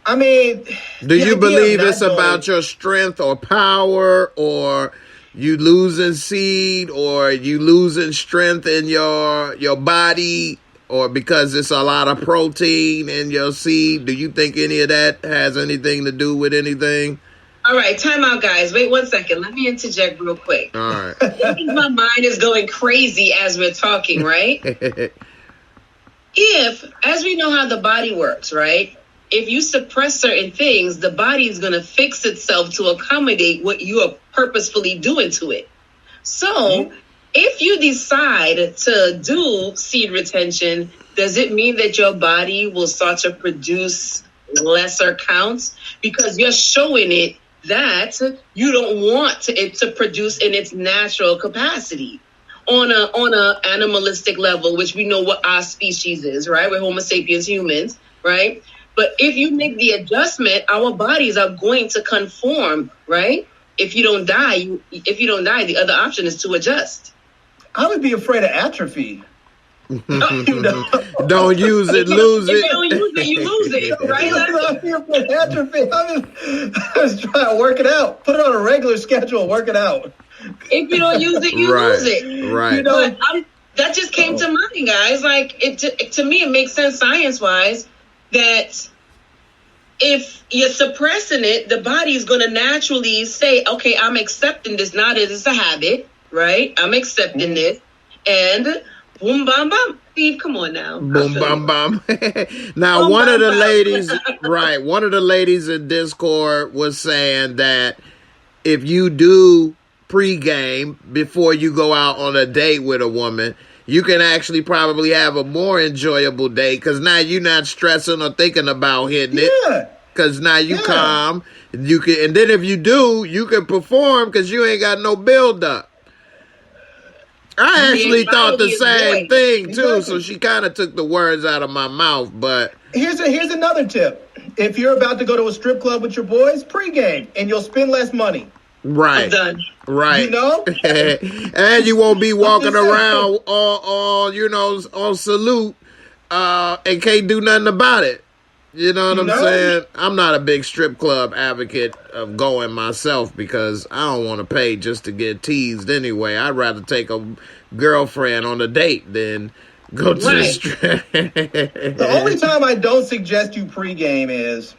I mean, do you believe it's about your strength or power, or you losing seed, or you losing strength in your body, or because it's a lot of protein in your seed? Do you think any of that has anything to do with anything? All right, time out, guys. Wait 1 second. Let me interject real quick. All right. I think my mind is going crazy as we're talking, right? As we know how the body works, right? If you suppress certain things, the body is going to fix itself to accommodate what you are purposefully doing to it. So if you decide to do seed retention, does it mean that your body will start to produce lesser counts? Because you're showing it that you don't want it to produce in its natural capacity on a animalistic level, which we know what our species is, right? We're Homo sapiens humans, right? But if you make the adjustment, our bodies are going to conform, right? If you don't die, the other option is to adjust. I would be afraid of atrophy. Don't use it, lose it. If you don't use it, you lose it, right? I feel for atrophy. I'm just trying to work it out. Put it on a regular schedule, work it out. If you don't use it, you lose it. Right. But that just came to mind, guys. Like, to me, it makes sense science-wise. that if you're suppressing it, the body is going to naturally say, okay, I'm accepting this. Now that it's a habit, right? I'm accepting this. And boom, bam, bam. Steve, come on now. Boom, bam, bam. Now, Boom, one bam, of the bam. ladies, right, one of the ladies in Discord was saying that if you do pregame before you go out on a date with a woman, you can actually probably have a more enjoyable date because now you're not stressing or thinking about hitting it. Because now you calm. You can, and then if you do, you can perform because you ain't got no build up. I actually thought the same thing too, so she kind of took the words out of my mouth. But here's another tip: if you're about to go to a strip club with your boys, pregame, and you'll spend less money. Right. I'm done. Right. You know? And you won't be walking around all on salute and can't do nothing about it. You know what I'm saying? I'm not a big strip club advocate of going myself because I don't want to pay just to get teased anyway. I'd rather take a girlfriend on a date than go to the strip. The only time I don't suggest you pregame is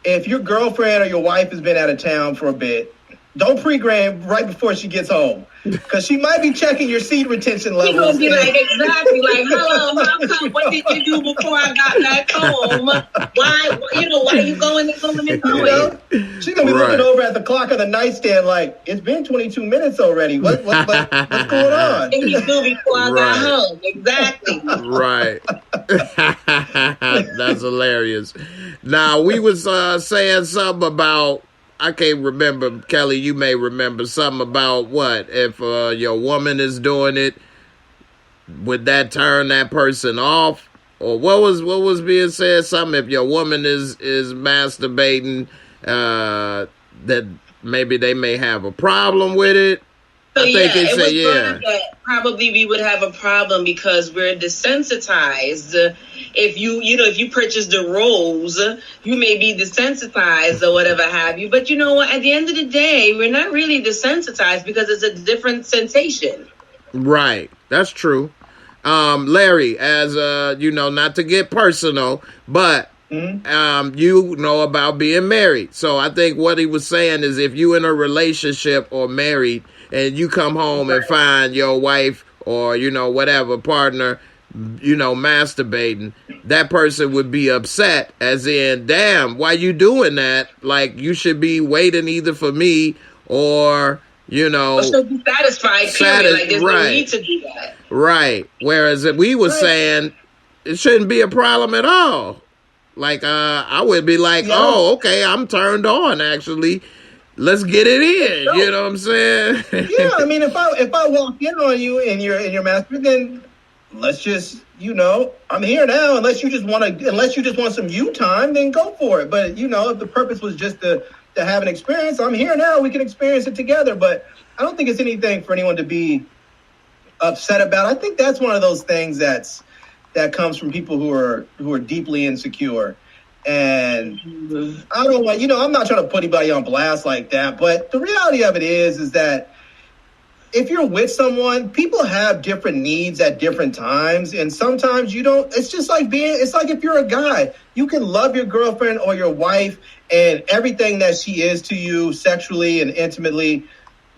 if your girlfriend or your wife has been out of town for a bit. Don't pregame right before she gets home, because she might be checking your seed retention levels. She's gonna be like, exactly, like, hello, how come? What did you do before I got back home? Why you going and going and going? She's gonna be looking over at the clock on the nightstand, like, it's been 22 minutes already. What's going on? And you do before I got home, exactly. Right. That's hilarious. Now we was saying something about. I can't remember, Kelly, you may remember something about what? If your woman is doing it, would that turn that person off? Or what was being said? Something if your woman is masturbating, that maybe they may have a problem with it. So that probably we would have a problem because we're desensitized. If you purchase the rose, you may be desensitized or whatever have you. But you know what? At the end of the day, we're not really desensitized because it's a different sensation. Right. That's true. Larry, as not to get personal, but you know about being married. So I think what he was saying is if you in a relationship or married and you come home and find your wife or, whatever partner, masturbating, that person would be upset as in, damn, why you doing that? Like, you should be waiting either for me or, Or should be satisfied, period. Like, there's no need to do that. Right. Whereas if we were saying it shouldn't be a problem at all. Like, I would be like, oh, okay, I'm turned on, actually. Let's get it in. You know what I'm saying? Yeah, I mean, if I walk in on you and you're masturbating, then let's just, I'm here now. Unless you just want some you time, then go for it. But if the purpose was just to have an experience, I'm here now. We can experience it together. But I don't think it's anything for anyone to be upset about. I think that's one of those things that comes from people who are deeply insecure. And I don't want, I'm not trying to put anybody on blast like that, but the reality of it is that if you're with someone, people have different needs at different times. And sometimes it's like if you're a guy, you can love your girlfriend or your wife and everything that she is to you sexually and intimately.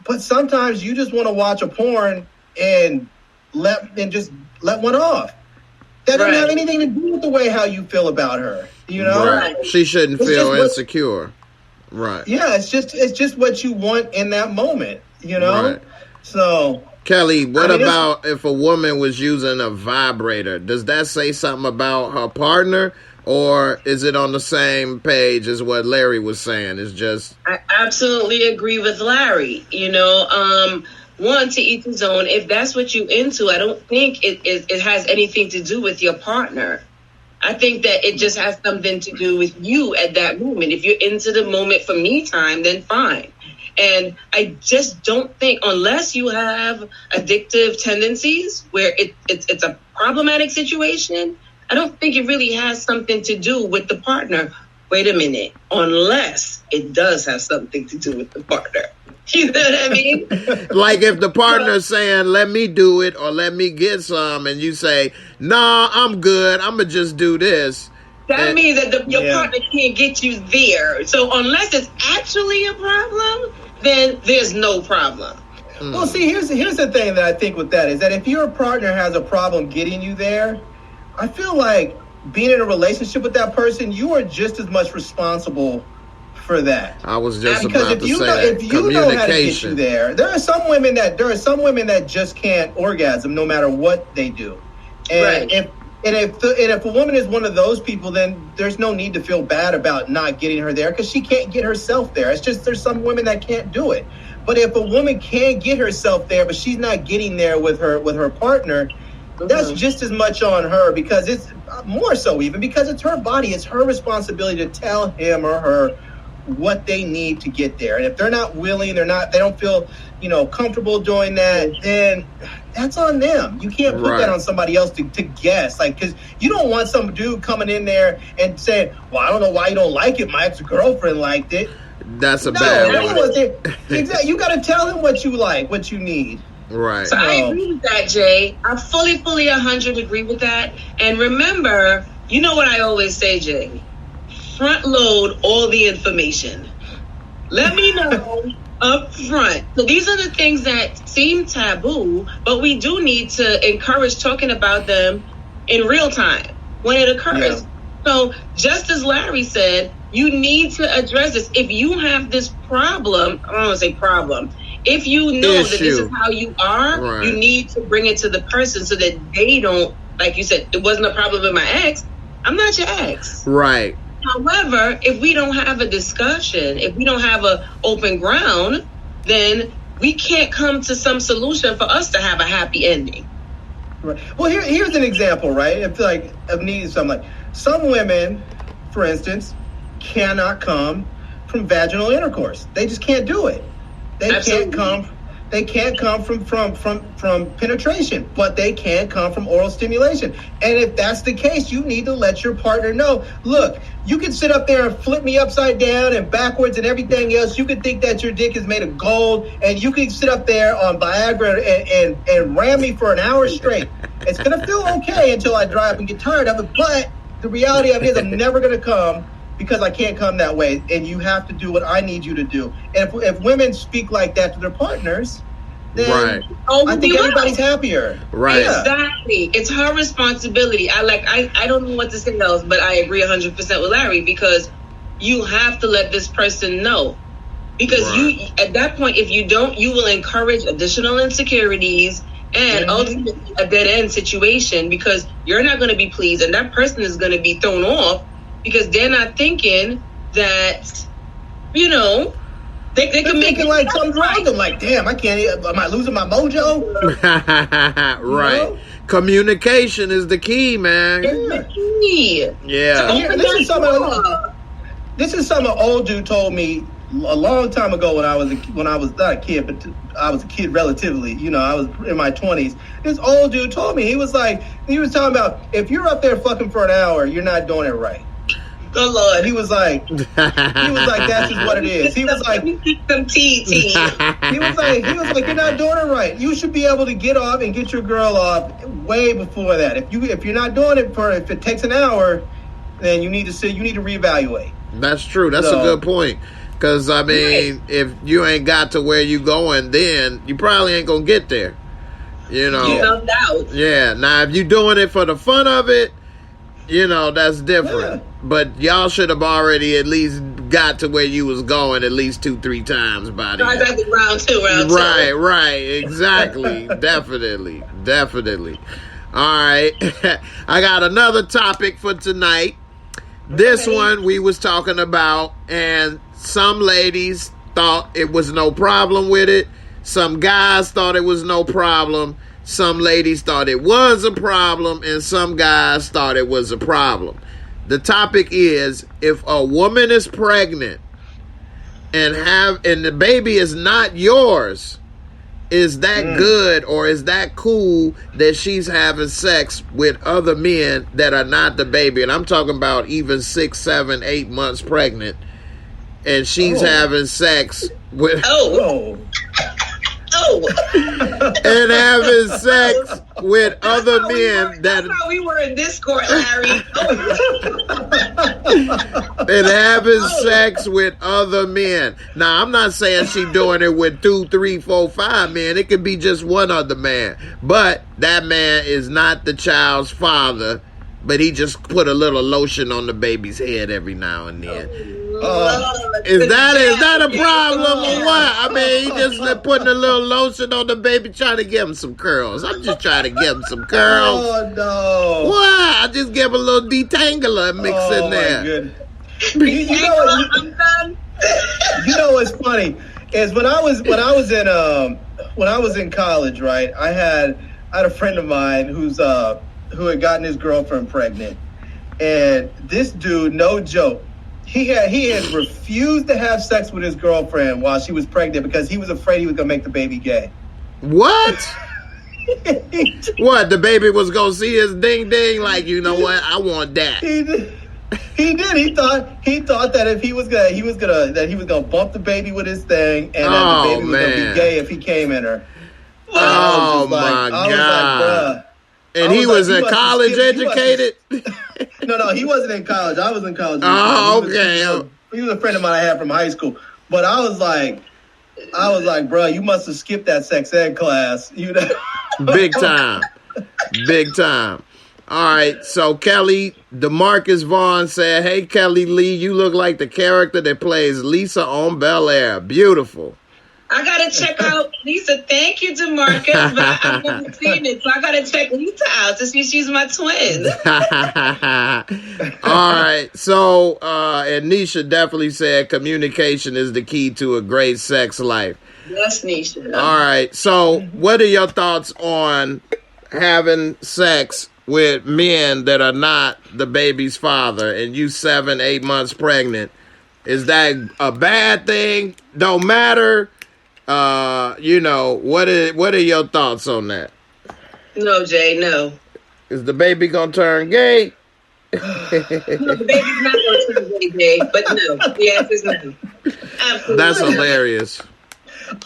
But sometimes you just want to watch a porn and just let one off. That doesn't have anything to do with the way how you feel about her. Right. She shouldn't feel insecure. Right. Yeah, it's just what you want in that moment, Right. So, Kelly, what about if a woman was using a vibrator? Does that say something about her partner, or is it on the same page as what Larry was saying? It's just I absolutely agree with Larry. One, to each his own. If that's what you into, I don't think it has anything to do with your partner. I think that it just has something to do with you at that moment. If you're into the moment for me time, then fine. And I just don't think, unless you have addictive tendencies where it's a problematic situation, I don't think it really has something to do with the partner. Wait a minute. Unless it does have something to do with the partner. You know what I mean? Like if the partner's saying, let me do it or let me get some, and you say, nah, I'm good, I'm going to just do this. That means that your Yeah. partner can't get you there. So unless it's actually a problem, then there's no problem. Well, see, here's the thing that I think with that is that if your partner has a problem getting you there, I feel like being in a relationship with that person, you are just as much responsible for that. I was just Because about if to you say know, that. if you know how to get you Communication. there, there are some women that just can't orgasm no matter what they do. And Right. if a woman is one of those people, then there's no need to feel bad about not getting her there because she can't get herself there. It's just there's some women that can't do it. But if a woman can get herself there, but she's not getting there with her partner, that's just as much on her, because it's more so even because it's her body. It's her responsibility to tell him or her what they need to get there. And if they're not willing, they don't feel, comfortable doing that, then that's on them. You can't put that on somebody else to guess. Like, because you don't want some dude coming in there and saying, well, I don't know why you don't like it. My ex-girlfriend liked it. That's a bad one. Exactly. You got to tell him what you like, what you need. Right. So I agree with that, Jay. I fully 100 agree with that. And remember, you know what I always say, Jay? Front load all the information. Let me know up front. So these are the things that seem taboo, but we do need to encourage talking about them in real time when it occurs. Yeah. So just as Larry said, you need to address this. If you have this problem, I don't want to say problem, if you know that this is how you are, you need to bring it to the person so that they don't, like you said, it wasn't a problem with my ex. I'm not your ex. Right. However, if we don't have a discussion, if we don't have an open ground, then we can't come to some solution for us to have a happy ending. Right. Well, here's an example, right? If like of needing something, like some women, for instance, cannot come from vaginal intercourse. They just can't do it. They can't come from penetration, but they can come from oral stimulation. And if that's the case, you need to let your partner know, look, you can sit up there and flip me upside down and backwards and everything else. You can think that your dick is made of gold, and you can sit up there on Viagra and ram me for an hour straight. It's going to feel okay until I dry up and get tired of it, but the reality of it is I'm never going to come because I can't come that way, and you have to do what I need you to do. And if women speak like that to their partners, then I think everybody's happier. Right. Exactly. It's her responsibility. I don't know what to say else, but I agree 100% with Larry, because you have to let this person know. Because you, at that point, if you don't, you will encourage additional insecurities and ultimately a dead-end situation, because you're not going to be pleased, and that person is going to be thrown off because they're not thinking that, they can make it like something's wrong with them. Like, damn, I can't. Am I losing my mojo? Right. Communication is the key, man. Yeah. Here, this is something an old dude told me a long time ago when I was not a kid, but I was a kid relatively. I was in my 20s. This old dude told me, he was talking about, if you're up there fucking for an hour, you're not doing it right. Good Lord. He was like, that's just what it is. He was like, some tea. He was like, you're not doing it right. You should be able to get off and get your girl off way before that. If you're not doing it if it takes an hour, then you need to reevaluate. That's true. That's a good point. Because, if you ain't got to where you going, then you probably ain't going to get there. No doubt. Yeah. Now, if you doing it for the fun of it, that's different. Yeah. But y'all should have already at least got to where you was going at least 2-3 times by then. Round two. Right. Exactly. Definitely. All right. I got another topic for tonight. This one we was talking about, and some ladies thought it was no problem with it. Some guys thought it was no problem. Some ladies thought it was a problem, and some guys thought it was a problem. The topic is, if a woman is pregnant and the baby is not yours, is that good, or is that cool that she's having sex with other men that are not the baby? And I'm talking about even 6, 7, 8 months pregnant, and she's having sex with and having sex with other men that's how we were in Discord, Larry. and having sex with other men. Now, I'm not saying she doing it with 2, 3, 4, 5 men. It could be just one other man. But that man is not the child's father, but he just put a little lotion on the baby's head every now and then. Is that a problem or what? I mean, he just putting a little lotion on the baby, trying to give him some curls. I'm just trying to give him some curls. Oh, no. What? I just give him a little detangler mix in there. You know what's funny is when I was in college, right? I had a friend of mine who had gotten his girlfriend pregnant, and this dude, no joke, he had refused to have sex with his girlfriend while she was pregnant because he was afraid he was gonna make the baby gay. What? What? The baby was gonna see his ding ding? Like, you know what? I want that. He did. He thought that if he was gonna bump the baby with his thing, and that the baby was gonna be gay if he came in her. Oh my God! And he was a college educated. No, he wasn't in college. I was in college. Oh, okay. He was a friend of mine I had from high school. But I was like, bro, you must have skipped that sex ed class. You know, big time. All right, so Kelly, DeMarcus Vaughn said, "Hey, Kelly Lee, you look like the character that plays Lisa on Bel Air. Beautiful." I gotta check out Lisa. Thank you, DeMarcus, but I've never seen it, so I gotta check Lisa out to see if she's my twin. All right, so and Nisha definitely said communication is the key to a great sex life. Yes, Nisha. All right, so what are your thoughts on having sex with men that are not the baby's father, and you 7, 8 months pregnant? Is that a bad thing? Don't matter. You know, what are your thoughts on that? No, Jay, no. Is the baby gonna turn gay? No, the baby's not gonna turn gay, but no. The answer is no. Absolutely. That's hilarious.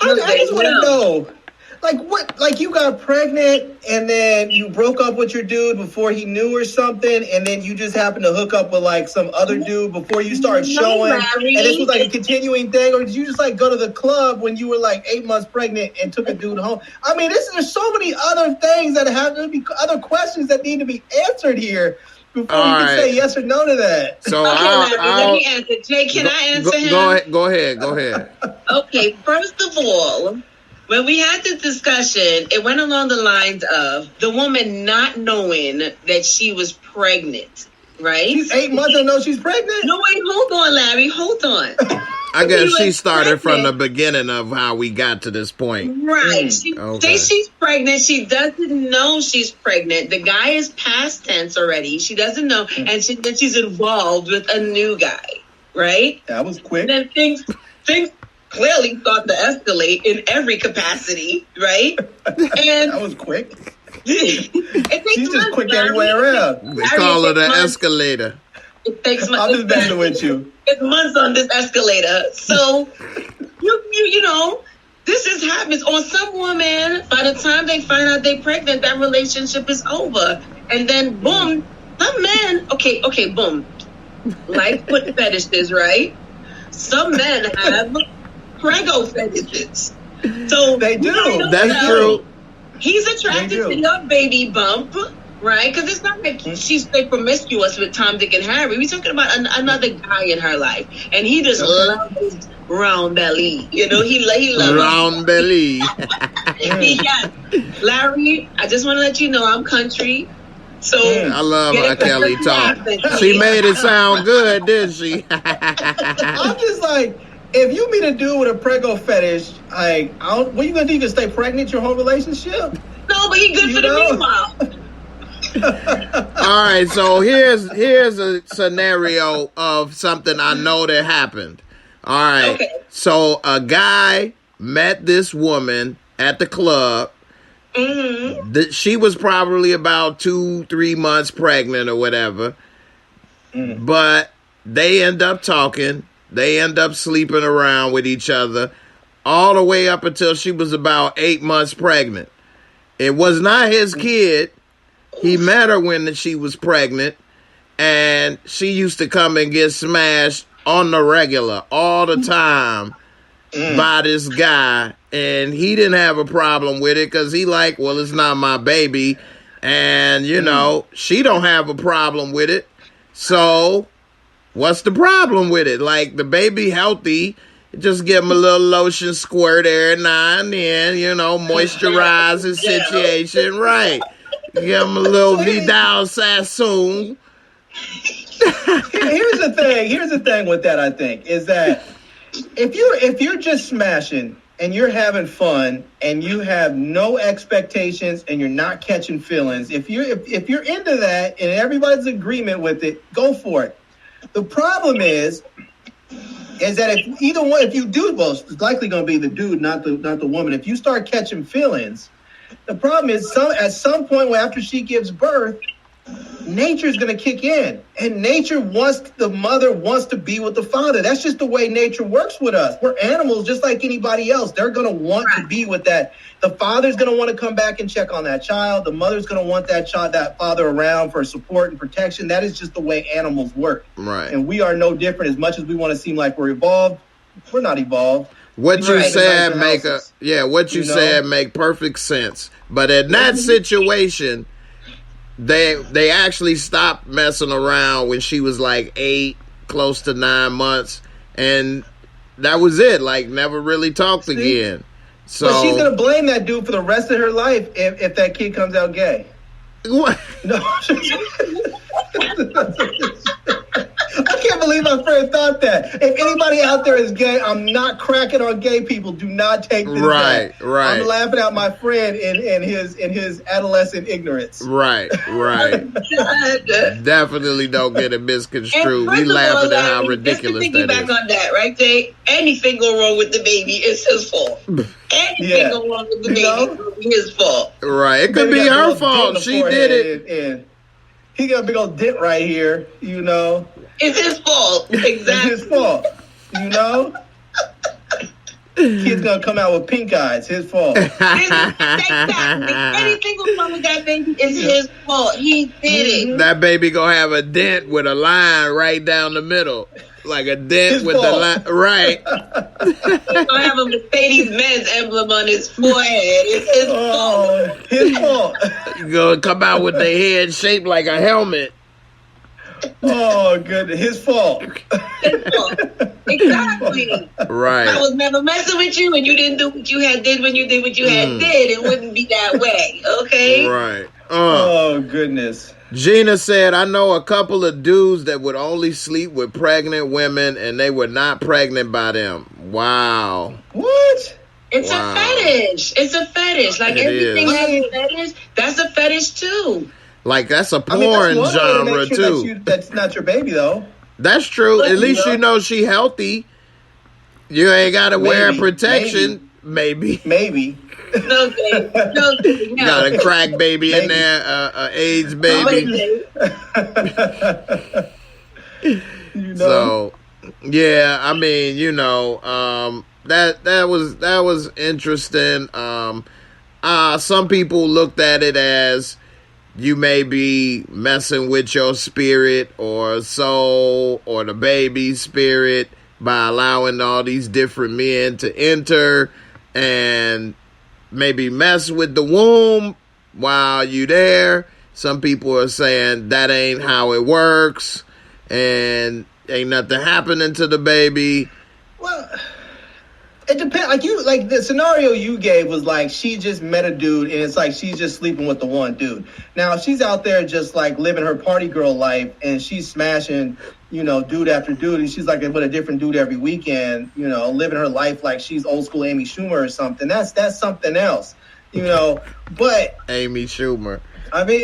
I just want to know. Like what? Like you got pregnant and then you broke up with your dude before he knew or something, and then you just happened to hook up with like some other dude before you started showing, Larry. and this was like a continuing thing, or did you just like go to the club when you were like 8 months pregnant and took a dude home? I mean, there's so many other things that have to be other questions that need to be answered here before you can say yes or no to that. So okay, Larry, let me answer. Jay, can I answer him? Go ahead. Okay, first of all, when we had this discussion, it went along the lines of the woman not knowing that she was pregnant, right? She's 8 months and know she's pregnant? No, wait, hold on, Larry. Hold on. I guess she started from the beginning of how we got to this point. Right. Say she's pregnant. She doesn't know she's pregnant. The guy is past tense already. She doesn't know. And then she's involved with a new guy, right? That was quick. And then things clearly start to escalate in every capacity, right? And that was quick. She's just quick everywhere around. They call it an escalator. It takes months. I'm just messing with you. It's months on this escalator. So, you know, this is happens. On some women, by the time they find out they're pregnant, that relationship is over. And then, boom, some men, okay, boom. Like foot fetishes, right? Some men have prego fetishes. So they do. That's true. He's attracted to your baby bump, right? Because it's not like she's promiscuous with Tom, Dick, and Harry. We're talking about another guy in her life, and he just loves round belly. You know, he loves round belly. Yeah, Larry. I just want to let you know I'm country. So I love how Kelly talk. She made it sound good, didn't she? I'm just like, if you meet a dude with a prego fetish, like, what are you gonna do? You gonna stay pregnant your whole relationship? No, but he good for the meanwhile. All right, so here's a scenario of something I know that happened. All right, so a guy met this woman at the club. Mm-hmm. She was probably about 2-3 months pregnant or whatever. But they end up talking. They end up sleeping around with each other. all the way up until she was about 8 months pregnant. It was not his kid. He met her when she was pregnant, and she used to come and get smashed on the regular all the time by this guy, and he didn't have a problem with it because he like, well, it's not my baby, and you know, she don't have a problem with it. So what's the problem with it? Like, the baby healthy, just give him a little lotion squirt every now and then, you know, moisturize the situation, right? Give him a little Vidal Sassoon. Here's the thing with that, I think, is that if you're just smashing and you're having fun and you have no expectations and you're not catching feelings, if you're into that and everybody's in agreement with it, go for it. The problem is that if you do, well, it's likely going to be the dude, not the woman. If you start catching feelings, the problem is at some point after she gives birth, nature's going to kick in, and the mother wants to be with the father. That's just the way nature works with us. We're animals just like anybody else. They're going to want to be with that. The father's going to want to come back and check on that child. The mother's going to want that father around for support and protection. That is just the way animals work. Right. And we are no different. As much as we want to seem like we're evolved, we're not evolved. What you said said make perfect sense. But in that situation, they actually stopped messing around when she was like 8, close to 9 months, and that was it. Like, never really talked again. So, but she's gonna blame that dude for the rest of her life if that kid comes out gay. What? No. I can't believe my friend thought that. If anybody out there is gay, I'm not cracking on gay people. Do not take this back. Right. I'm laughing at my friend in his adolescent ignorance. Right. Definitely don't get it misconstrued. We laughing at how ridiculous that is. Just to piggyback on that, right, Jay? Anything go wrong with the baby, it's his fault. Anything go wrong with the baby, it's his fault. Right. It could be her fault. She did it. And he got a big old dent right here, you know. It's his fault. Exactly. It's his fault. You know? Kid's gonna come out with pink eyes. His fault. Exactly. Anything go wrong with that baby, it's his fault. He did it. That baby gonna have a dent with a line right down the middle. Like a dent his with fault. the line. Right. He's gonna have a Mercedes-Benz emblem on his forehead. It's his fault. His fault. You gonna come out with the head shaped like a helmet. Oh, goodness. His fault. His fault. Exactly. Right. I was never messing with you, and you didn't do what you had did when you did what you had did. It wouldn't be that way, okay? Right. Oh, goodness. Gina said, I know a couple of dudes that would only sleep with pregnant women, and they were not pregnant by them. Wow. What? It's a fetish. It's a fetish. Like, everything has a fetish. That's a fetish, too. Like, that's a porn genre, too. That's not your baby, though. That's true. At least you know she healthy. You ain't got to wear protection. Maybe. No, baby. No. Got a crack baby in there, AIDS baby. You know? So, yeah, I mean, you know, that was interesting. Some people looked at it as you may be messing with your spirit or soul or the baby's spirit by allowing all these different men to enter and maybe mess with the womb while you there. Some people are saying that ain't how it works and ain't nothing happening to the baby. Well, it depends. Like the scenario you gave was like she just met a dude and it's like she's just sleeping with the one dude. Now if she's out there just like living her party girl life and she's smashing, you know, dude after dude, and she's like with a different dude every weekend, you know, living her life like she's old school Amy Schumer or something. That's something else, you know. But Amy Schumer. I mean,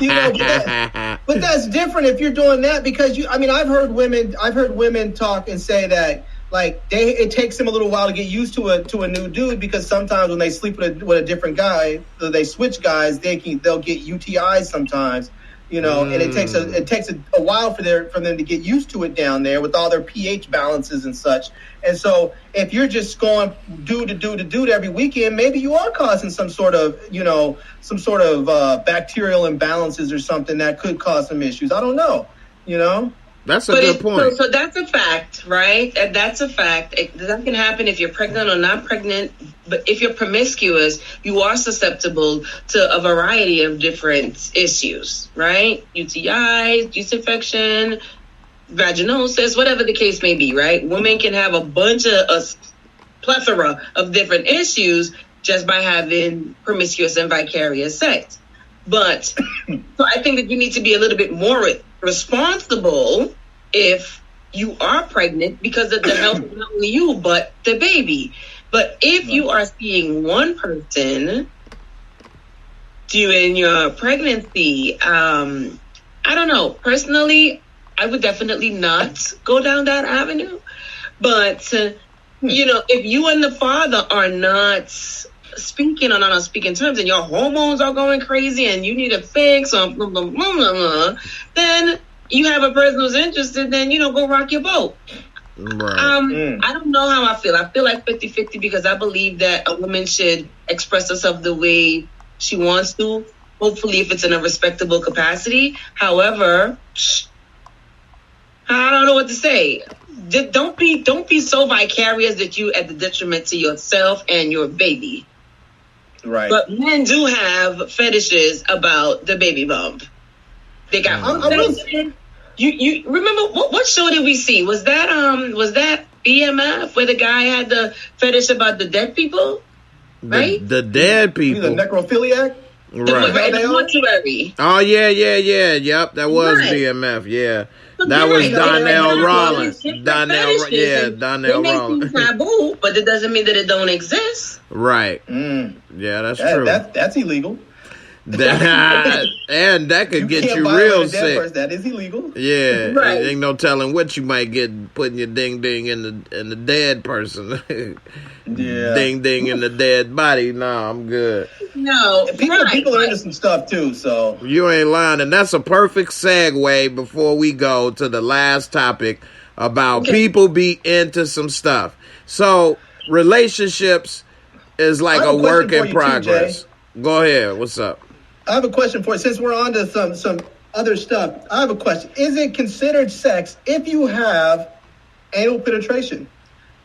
you know, but that's different if you're doing that because I've heard women talk and say that like it takes them a little while to get used to a new dude because sometimes when they sleep with a different guy, they switch guys, they'll get UTIs sometimes. and it takes a while for them to get used to it down there with all their pH balances and such. And so if you're just going do to every weekend, maybe you are causing some sort of bacterial imbalances or something that could cause some issues. I don't know, That's a good point. So that's a fact, right? And that's a fact. That can happen if you're pregnant or not pregnant. But if you're promiscuous, you are susceptible to a variety of different issues, right? UTIs, yeast infection, vaginosis, whatever the case may be, right? Women can have a plethora of different issues just by having promiscuous and vicarious sex. But so I think that you need to be a little bit more responsible if you are pregnant, because of the health of not only you but the baby. But if you are seeing one person during your pregnancy, I don't know. Personally, I would definitely not go down that avenue. But if you and the father are not speaking on unspeaking terms and your hormones are going crazy and you need a fix or blah, blah, blah, blah, blah, then you have a person who's interested, then, go rock your boat. Right. I don't know how I feel. I feel like 50-50 because I believe that a woman should express herself the way she wants to, hopefully if it's in a respectable capacity. However, I don't know what to say. Don't be so vicarious that you at the detriment to yourself and your baby. Right. But men do have fetishes about the baby bump. They got you remember what show did we see? Was that BMF where the guy had the fetish about the dead people? Right? The dead people. The necrophiliac? Right. The mortuary. Oh yeah. Yep, that was Right. BMF, yeah. That was Donnell Rollins. Donnell Rollins. Seem taboo, but it doesn't mean that it don't exist. Right. Yeah, that's true. That's illegal. And that could get you violate real a dead sick. person. That is illegal. Yeah, Right. Ain't no telling what you might get putting your ding ding in the dead person. Yeah. Ding ding in the dead body. No, I'm good. No, People are into some stuff too. So You ain't lying, and that's a perfect segue before we go to the last topic about people be into some stuff. So relationships is like a work in progress. Go ahead. What's up? I have a question for you. Since we're on to some other stuff, I have a question. Is it considered sex if you have anal penetration?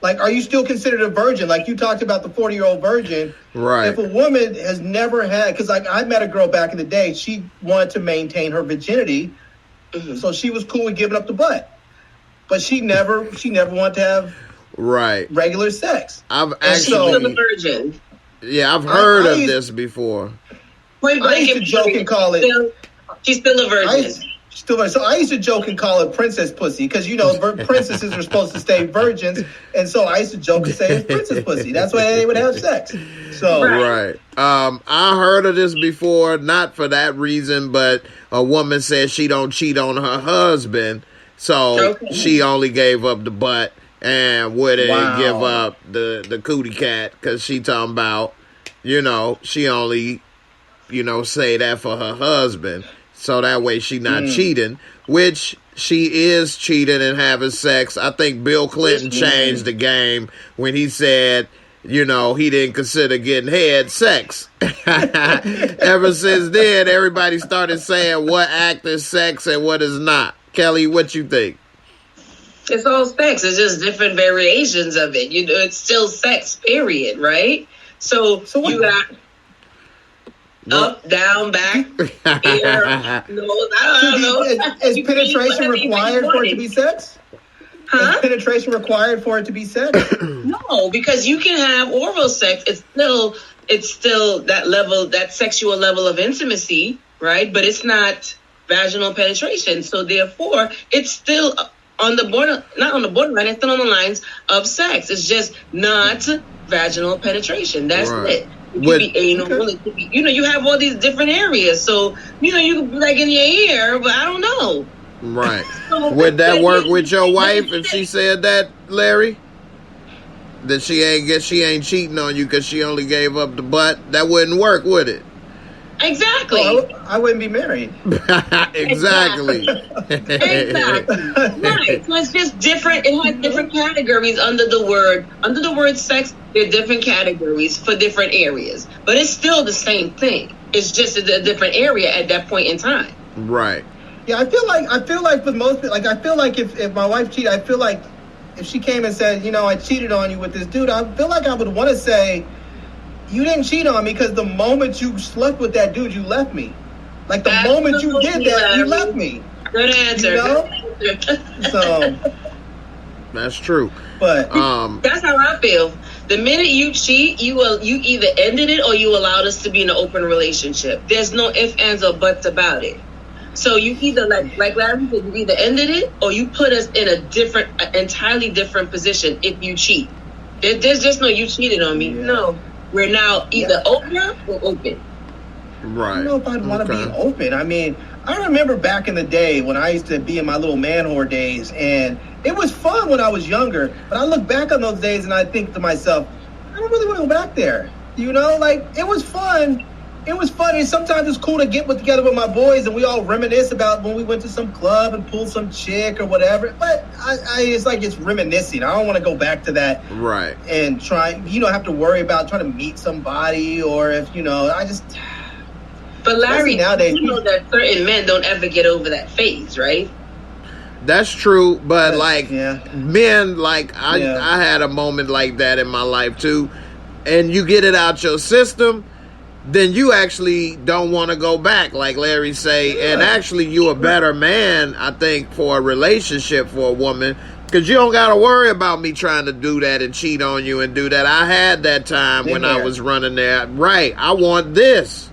Like, are you still considered a virgin? Like you talked about the 40-year-old virgin. Right. If a woman has never had, because like I met a girl back in the day, she wanted to maintain her virginity, so she was cool with giving up the butt, but she never wanted to have regular sex. I've She's still a actually, virgin. yeah, I've heard of this before. I used to joke and call it. She's still a virgin. So I used to joke and call it princess pussy because princesses are supposed to stay virgins, and so I used to joke and say it's princess pussy. That's why they would have sex. So Right. I heard of this before, not for that reason, but a woman said she don't cheat on her husband, so she only gave up the butt and wouldn't give up the cootie cat because she talking about, she only, say that for her husband. So that way she not cheating, which she is cheating and having sex. I think Bill Clinton changed the game when he said, he didn't consider getting head sex. Ever since then, everybody started saying what act is sex and what is not. Kelly, what you think? It's all sex. It's just different variations of it. It's still sex, period, right? So you got up, down, back, ear, nose. I don't know. Is penetration required for it to be sex? Huh? Is penetration required for it to be sex? No, because you can have oral sex. It's still that level, that sexual level of intimacy, right? But it's not vaginal penetration. So therefore, it's still on the border, not on the borderline. It's still on the lines of sex. It's just not vaginal penetration. That's it. It could be anal. It could be, you have all these different areas. So, you could be like in your ear, but I don't know. Right. Would that work with your wife if she said that, Larry? That she ain't cheating on you because she only gave up the butt? That wouldn't work, would it? Exactly. I wouldn't be married. Exactly. Exactly. Right. So it's just different. It has different categories under the word sex. There are different categories for different areas, but it's still the same thing. It's just a different area at that point in time. Right. Yeah, I feel like with most, like, I feel like if my wife cheated, I feel like if she came and said, you know, I cheated on you with this dude, I feel like I would want to say, you didn't cheat on me because the moment you slept with that dude, you left me. Like, the moment you did that, you left me. Good answer. You know? So that's true. But that's how I feel. The minute you cheat, you either ended it or you allowed us to be in an open relationship. There's no ifs, ands, or buts about it. So you either, like Larry said, you either ended it or you put us in an entirely different position if you cheat. There's just no you cheated on me. Yeah. No. We're now either open or open. Right. I don't know if I'd want to be open. I mean, I remember back in the day when I used to be in my little man whore days, and it was fun when I was younger. But I look back on those days and I think to myself, I don't really want to go back there. You know, like, it was fun. It was funny. Sometimes it's cool to get together with my boys and we all reminisce about when we went to some club and pulled some chick or whatever. But it's like it's reminiscing. I don't want to go back to that. Right. And have to worry about trying to meet somebody or if, I just... But Larry, nowadays, you know that certain men don't ever get over that phase, right? That's true. But men, I had a moment like that in my life too. And you get it out your system, then you actually don't want to go back, like Larry say. Yeah. And actually, you a better man, I think, for a relationship for a woman, because you don't got to worry about me trying to do that and cheat on you and do that. I had that time when I was running there. Right. I want this.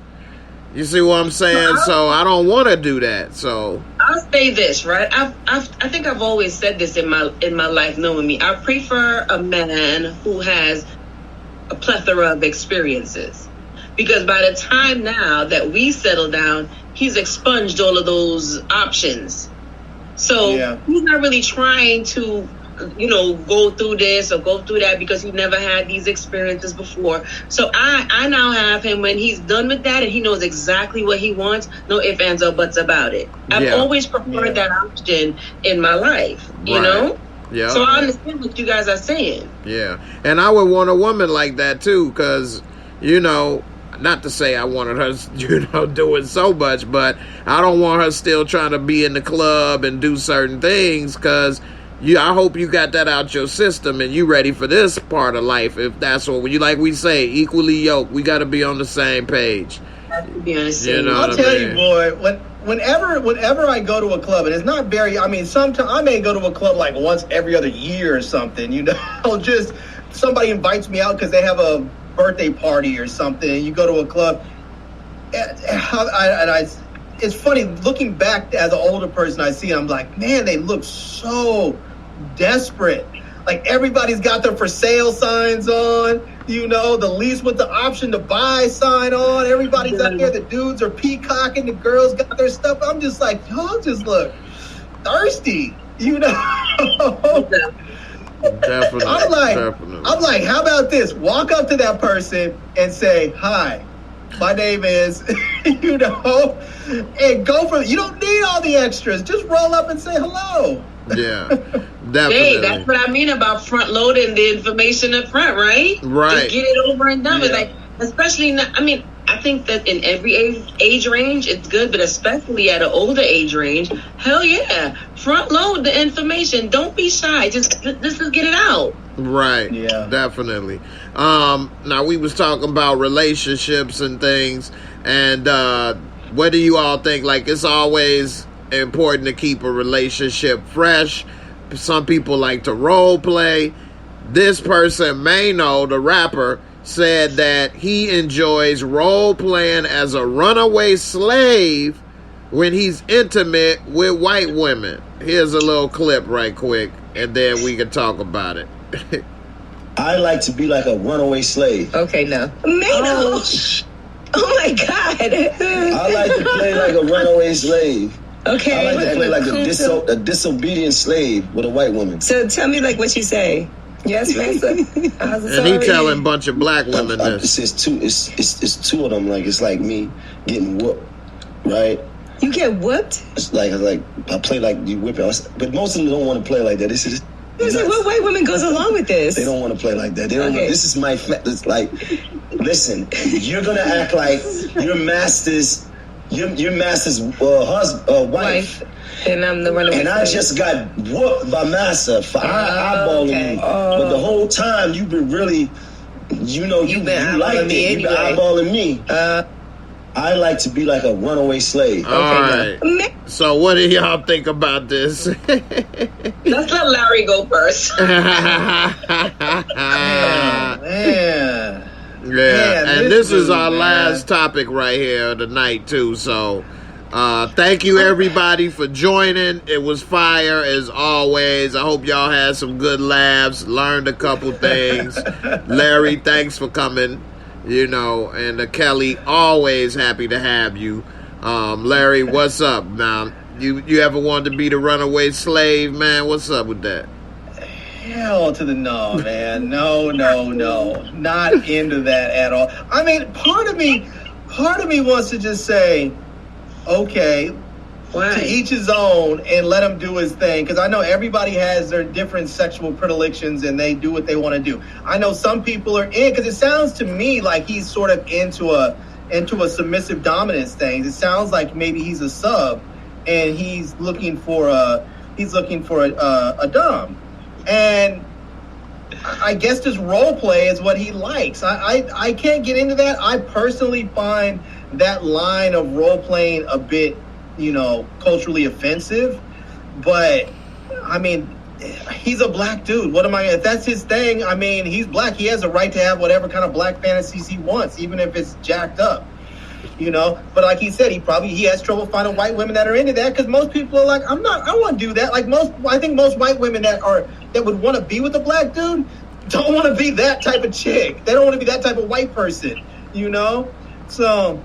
You see what I'm saying? So I don't want to do that. So I'll say this, right? I think I've always said this in my life, knowing me. I prefer a man who has a plethora of experiences. Because by the time now that we settle down, he's expunged all of those options. So he's not really trying to, go through this or go through that because he never had these experiences before. So I now have him when he's done with that and he knows exactly what he wants. No ifs, ands, or buts about it. I've always preferred that option in my life, you know? Yeah. So I understand what you guys are saying. Yeah. And I would want a woman like that too, because, not to say I wanted her, doing so much, but I don't want her still trying to be in the club and do certain things, because I hope you got that out your system and you ready for this part of life. If that's what like we say, equally yoked. We got to be on the same page. Have to be on the same. I'll tell you, boy, whenever I go to a club, and it's not very, sometimes I may go to a club like once every other year or something, just somebody invites me out because they have a birthday party or something, and you go to a club, it's funny looking back as an older person. I see, I'm like, man, they look so desperate. Like, everybody's got their for sale signs on, the lease with the option to buy sign on. Everybody's out there. The dudes are peacocking. The girls got their stuff. I'm just like, y'all just look thirsty, Definitely. I'm like, how about this? Walk up to that person and say, hi, my name is, and go for it. You don't need all the extras. Just roll up and say hello. Yeah, definitely. Hey, that's what I mean about front loading the information up front, right? Right. Just get it over and done with. Like, especially now, I think that in every age range, it's good, but especially at an older age range, hell yeah, front load the information. Don't be shy. Just get it out. Right. Yeah. Definitely. Now we was talking about relationships and things, and what do you all think? Like, it's always important to keep a relationship fresh. Some people like to role play. This person, Mano, the rapper, said that he enjoys role-playing as a runaway slave when he's intimate with white women. Here's a little clip right quick, and then we can talk about it. I like to be like a runaway slave. Okay, no. Mano! Oh my God! I like to play like a runaway slave. Okay. I like to play like a disobedient slave with a white woman. So tell me, like, what you say. Yes, Mesa. And he telling a bunch of black women this. It's two of them. Like, it's like me getting whooped, right? You get whooped? It's like I play like you whip it, but most of them don't want to play like that. This is. What white women goes along with this? They don't want to play like that. They don't. Okay. This is my. It's like, listen, you're gonna act like your master's wife. And I'm the one. And I just got whooped by Massa for eyeballing me. But the whole time you've been really, you like it. Anyway. You've been eyeballing me. I like to be like a runaway slave. All right. So what do y'all think about this? Let's let Larry go first. Man. Yeah, and this is our last topic right here of the night too. So thank you everybody for joining. It was fire as always. I hope y'all had some good laughs, learned a couple things. Larry, thanks for coming. And Kelly, always happy to have you. Larry, what's up now? You ever wanted to be the runaway slave, man? What's up with that? Hell to the no, man. No. Not into that at all. I mean, part of me wants to just say, okay, to each his own, and let him do his thing. Because I know everybody has their different sexual predilections, and they do what they want to do. I know some people are in, because it sounds to me like he's sort of into a submissive dominance thing. It sounds like maybe he's a sub, and he's looking for a dom. And I guess this role play is what he likes. I can't get into that. I personally find that line of role playing a bit, culturally offensive. But I mean, he's a black dude. What am I? If that's his thing, I mean, he's black. He has a right to have whatever kind of black fantasies he wants, even if it's jacked up. But like he said, he has trouble finding white women that are into that, because most people are like, I want to do that. Like I think most white women that would want to be with a black dude don't want to be that type of chick. They don't want to be that type of white person, So,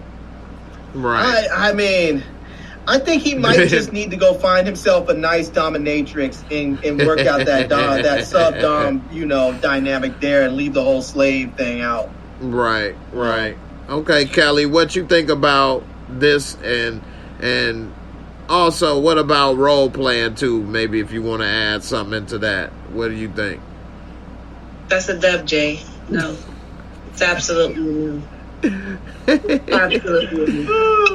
right. I mean, I think he might just need to go find himself a nice dominatrix and work out that sub-dom, dynamic there, and leave the whole slave thing out. Right. Okay, Kelly, what you think about this, and also what about role playing too? Maybe if you want to add something into that, what do you think? That's a dub, Jay. No, it's absolutely no. Absolutely.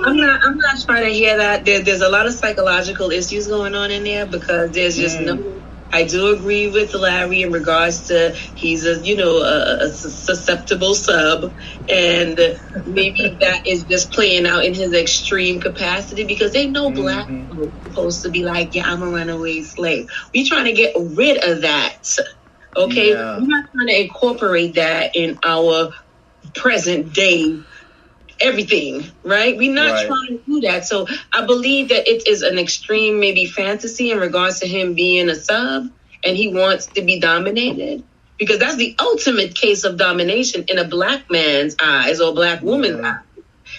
I'm not trying to hear that. There's a lot of psychological issues going on in there, because there's just no. I do agree with Larry in regards to he's a susceptible sub, and maybe that is just playing out in his extreme capacity, because they know black people are supposed to be like, yeah, I'm a runaway slave. We're trying to get rid of that. Okay, we're not trying to incorporate that in our present day everything, right? We're not trying to do that. So I believe that it is an extreme maybe fantasy in regards to him being a sub, and he wants to be dominated, because that's the ultimate case of domination in a black man's eyes or a black woman's eyes.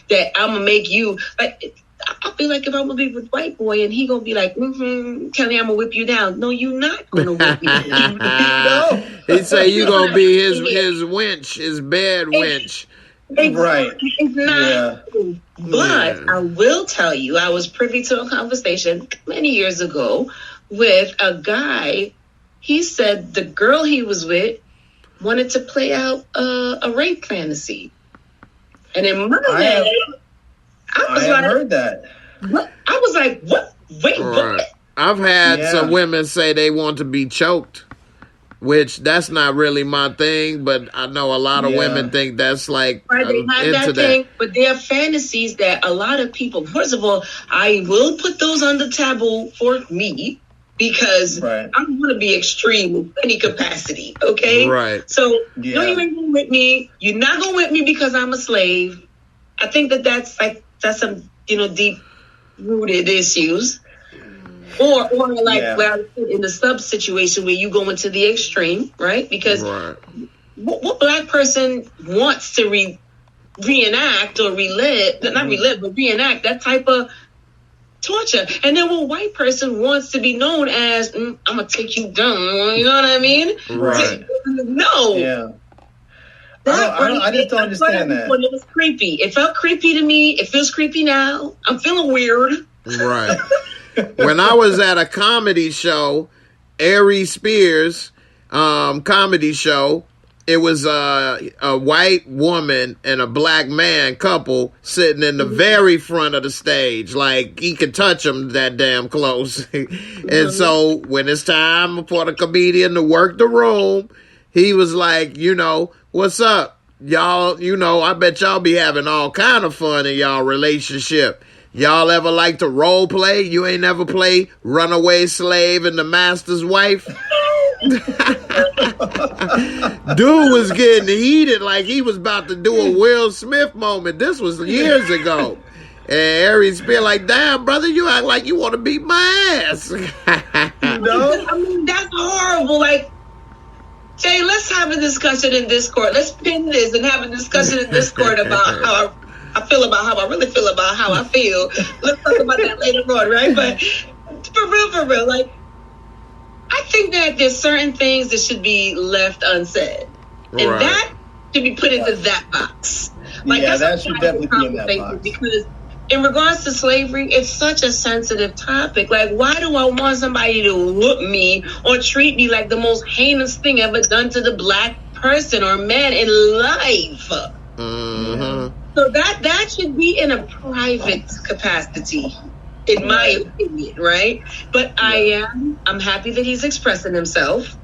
That I'm gonna make you like. I feel like if I'm gonna be with white boy and he gonna be like, Kelly, I'm gonna whip you down. No, you're not gonna whip me down. He say you gonna be his winch, his bed winch. Right. It's not. But I will tell you, I was privy to a conversation many years ago with a guy. He said the girl he was with wanted to play out a rape fantasy. And in my head, I heard that. What? I was like, what? Wait, what? I've had some women say they want to be choked, which that's not really my thing, but I know a lot of women think that's like they have that thing, but there are fantasies that a lot of people, first of all, I will put those on the taboo for me, because I'm going to be extreme in any capacity, okay? Right. So, no, you ain't going with me. You're not going with me because I'm a slave. I think that's some, deep-rooted issues. Or where I sit in the sub situation where you go into the extreme, right? Because what black person wants to reenact or relive, not relive, but reenact that type of torture. And then what white person wants to be known as, I'm going to take you down, you know what I mean? Right. No. Yeah. I just don't understand that. It was creepy. It felt creepy to me. It feels creepy now. I'm feeling weird. Right. When I was at a comedy show, Aries Spears comedy show, it was a white woman and a black man couple sitting in the very front of the stage. Like, he could touch them that damn close. And so when it's time for the comedian to work the room, he was like, you know, what's up? Y'all, you know, I bet y'all be having all kind of fun in y'all relationship. Y'all ever like to role play? You ain't never play runaway slave and the master's wife? Dude was getting heated like he was about to do a Will Smith moment. This was years ago. And Aries been like, damn, brother, you act like you want to beat my ass. No? I mean, that's horrible. Like, Jay, let's have a discussion in Discord. Let's pin this and have a discussion in Discord about how I feel about how I really feel about how I feel. Let's talk about that later on, right? But for real, like, I think that there's certain things that should be left unsaid. And that should be put into that box. Like, yeah, that should definitely be in that box. Because in regards to slavery, it's such a sensitive topic. Like, why do I want somebody to whoop me or treat me like the most heinous thing ever done to the black person or man in life? Mm-hmm. So that should be in a private capacity, in my opinion, right? But I'm happy that he's expressing himself.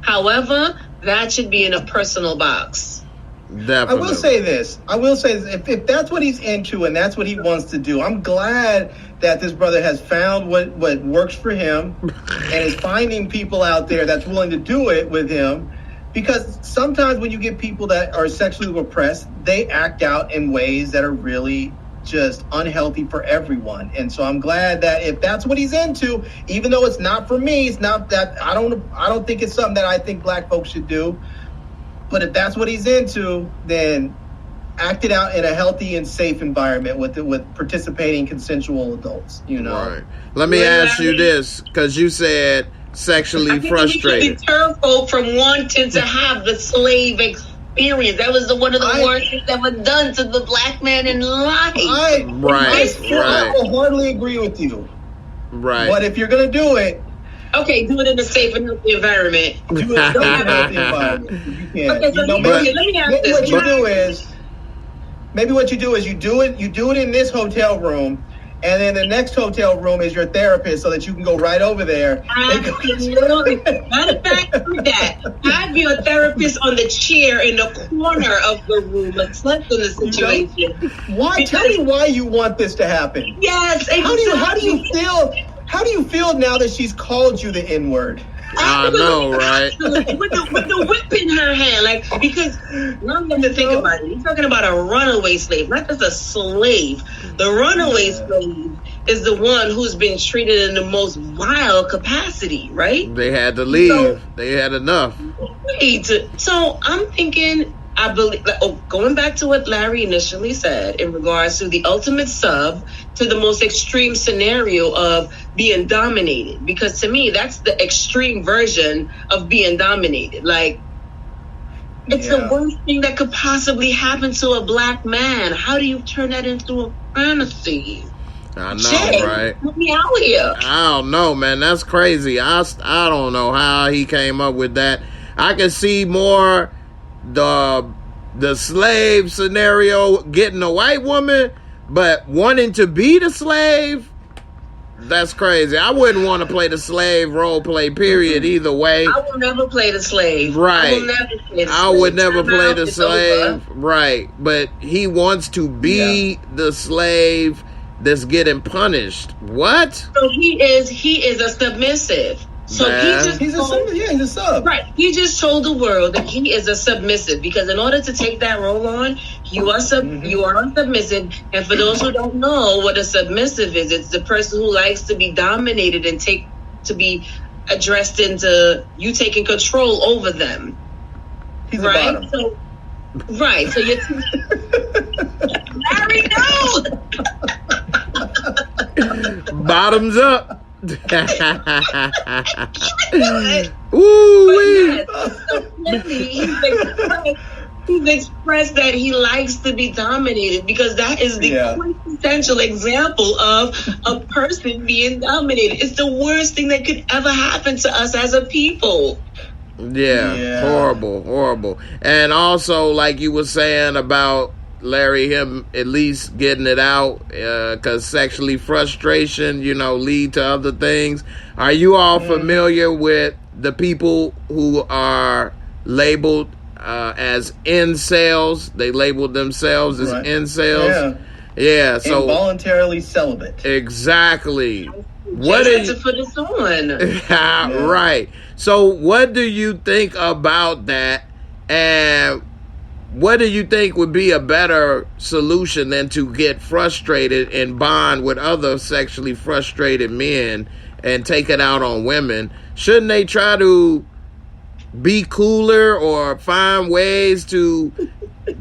However, that should be in a personal box. Definitely. I will say this. If that's what he's into and that's what he wants to do, I'm glad that this brother has found what works for him and is finding people out there that's willing to do it with him. Because sometimes when you get people that are sexually repressed, they act out in ways that are really just unhealthy for everyone. And so I'm glad that if that's what he's into, even though it's not for me, it's not that I don't think it's something that I think black folks should do. But if that's what he's into, then act it out in a healthy and safe environment with participating consensual adults, you know. Right. Let me ask you this, because you said sexually frustrated. You should deter folk from wanting to have the slave experience. That was one of the worst things ever done to the black man in life. I wholeheartedly agree with you. Right. But if you're going to do it, okay, do it in a safe and healthy environment. Do it in a healthy environment. You can. Okay, so let me ask this. Maybe what you do is you do it in this hotel room, and then the next hotel room is your therapist, so that you can go right over there. Absolutely. Matter of fact, do that. Have your therapist on the chair in the corner of the room, reflect on the situation. Why? Tell me why you want this to happen. Yes. Exactly. How do you feel? How do you feel now that she's called you the N-word? I know, right? with the whip in her hand, like, because one thing to think about it, you're talking about a runaway slave, not just a slave. The runaway slave is the one who's been treated in the most vile capacity, right? They had to leave. They had enough. Right. So I'm thinking, I believe, going back to what Larry initially said in regards to the ultimate sub to the most extreme scenario of being dominated, because to me that's the extreme version of being dominated. Like, it's the worst thing that could possibly happen to a black man. How do you turn that into a fantasy? I know, Jay, right? Put me out here. I don't know, man. That's crazy. I don't know how he came up with that. I can see more the slave scenario getting a white woman, but wanting to be the slave, that's crazy. I wouldn't want to play the slave role play, period, either way. I will never play the slave. Right. I would never play the slave. Right. But he wants to be the slave that's getting punished. What? So he is a submissive. So he's a sub. Right. He just told the world that he is a submissive, because in order to take that role on, you are a submissive. And for those who don't know what a submissive is, it's the person who likes to be dominated and to be addressed into you taking control over them. He's right. A bottom. So you're Larry, no. Bottoms up. Ooh, yes, He's expressed that he likes to be dominated because that is the quintessential example of a person being dominated. It's the worst thing that could ever happen to us as a people. Yeah. Horrible. And also, like you were saying about Larry, him at least getting it out, because sexually frustration, lead to other things. Are you all familiar with the people who are labeled as incels? They labeled themselves as incels. Yeah. So involuntarily celibate. Exactly. What is to put us on? Right. So what do you think about that? And what do you think would be a better solution than to get frustrated and bond with other sexually frustrated men and take it out on women? Shouldn't they try to be cooler or find ways to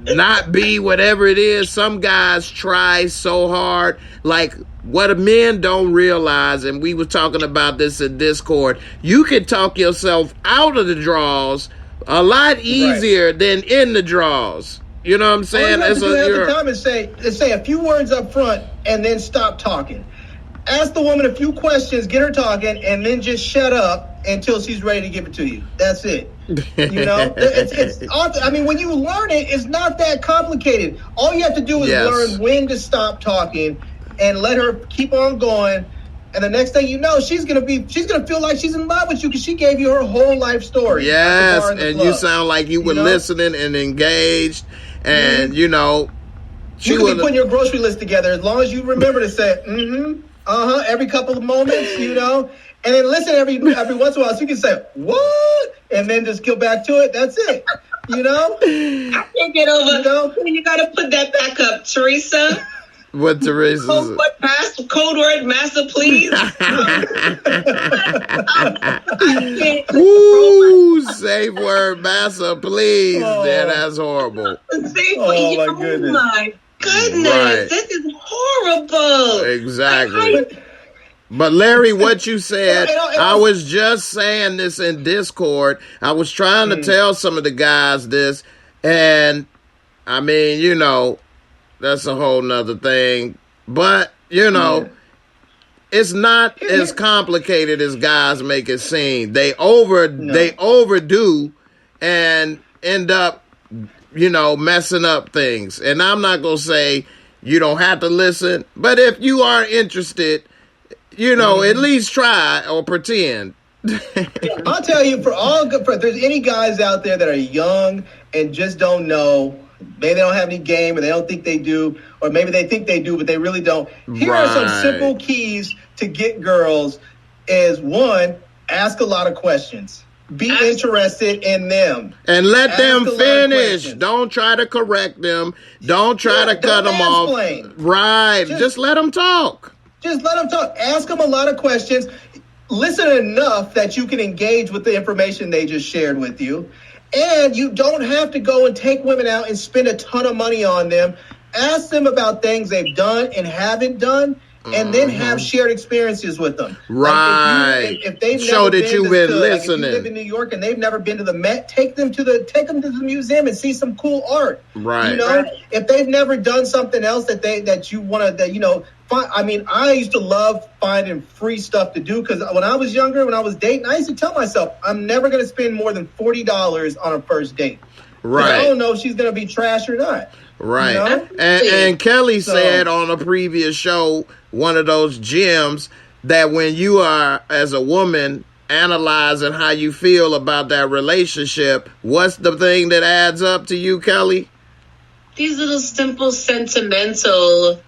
not be whatever it is? Some guys try so hard. Like, what men don't realize, and we were talking about this in Discord, you can talk yourself out of the draws a lot easier than in the draws. You know what I'm saying? All you have to do half the time is say a few words up front and then stop talking. Ask the woman a few questions, get her talking, and then just shut up until she's ready to give it to you. That's it. It's I mean, when you learn it, it's not that complicated. All you have to do is learn when to stop talking and let her keep on going. And the next thing you know, she's gonna feel like she's in love with you because she gave you her whole life story. Yes, and you sound like you were listening and engaged, and you could be putting your grocery list together as long as you remember to say every couple of moments, and then listen every once in a while so you can say what, and then just go back to it. That's it. I can't get over. You gotta put that back up, Teresa. What Teresa? Code word master, please. Ooh, safe word master, please. Yeah, that's horrible. My goodness. My goodness, right. This is horrible. Exactly. But Larry, what you said, I was just saying this in Discord. I was trying to tell some of the guys this, and I mean, that's a whole nother thing. But, it's not as complicated as guys make it seem. They overdo and end up, messing up things. And I'm not going to say you don't have to listen, but if you are interested, at least try or pretend. I'll tell you, if there's any guys out there that are young and just don't know, maybe they don't have any game or they don't think they do, or maybe they think they do, but they really don't. Here are some simple keys to get girls is, one, ask a lot of questions. Be interested in them. And let them finish. Don't try to correct them. Don't try to cut them off. Right. Just let them talk. Just let them talk. Ask them a lot of questions. Listen enough that you can engage with the information they just shared with you. And you don't have to go and take women out and spend a ton of money on them. Ask them about things they've done and haven't done, and then have shared experiences with them. Right. Like if they've show never that you've been listening. Like if you live in New York and they've never been to the Met, take them to the museum and see some cool art. Right. If they've never done something else that you want to I mean, I used to love finding free stuff to do because when I was younger, when I was dating, I used to tell myself, I'm never going to spend more than $40 on a first date. Right. I don't know if she's going to be trash or not. Right. And Kelly said on a previous show, one of those gems, that when you are, as a woman, analyzing how you feel about that relationship, what's the thing that adds up to you, Kelly? These little simple sentimental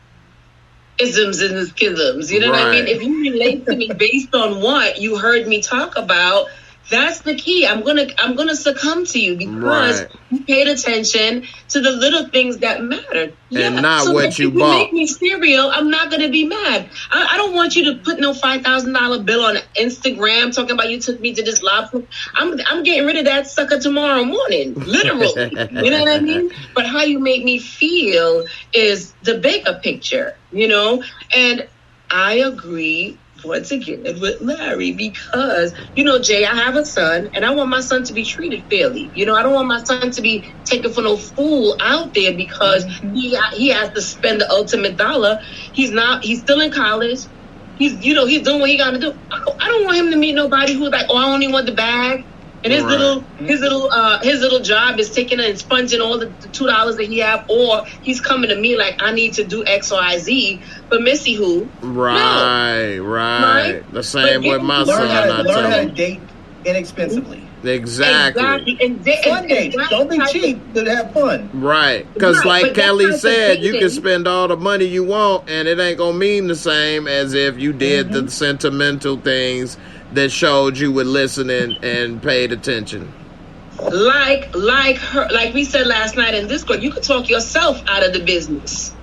isms and schisms. You know what I mean? If you relate to me based on what you heard me talk about, that's the key. I'm gonna succumb to you because you paid attention to the little things that matter. And not what you bought. If you make me cereal, I'm not gonna be mad. I don't want you to put no $5,000 bill on Instagram talking about you took me to this lobster. I'm getting rid of that sucker tomorrow morning, literally. You know what I mean? But how you make me feel is the bigger picture, And I agree once again with Larry, because, you know, Jay, I have a son, and I want my son to be treated fairly. You know, I don't want my son to be taken for no fool out there because he has to spend the ultimate dollar. He's still in college. He's doing what he got to do. I don't want him to meet nobody who's like, oh, I only want the bag. And his little job is taking and sponging all the $2 that he have, or he's coming to me like, I need to do X, Y, Z. But Missy, who? Right. The same with my son. Learn how to date inexpensively. Exactly. And fun dates. Don't be cheap, but have fun. Right. Because like Kelly said, you can spend all the money you want, and it ain't going to mean the same as if you did the sentimental things that showed you were listening and paid attention. Like we said last night in Discord, you could talk yourself out of the business.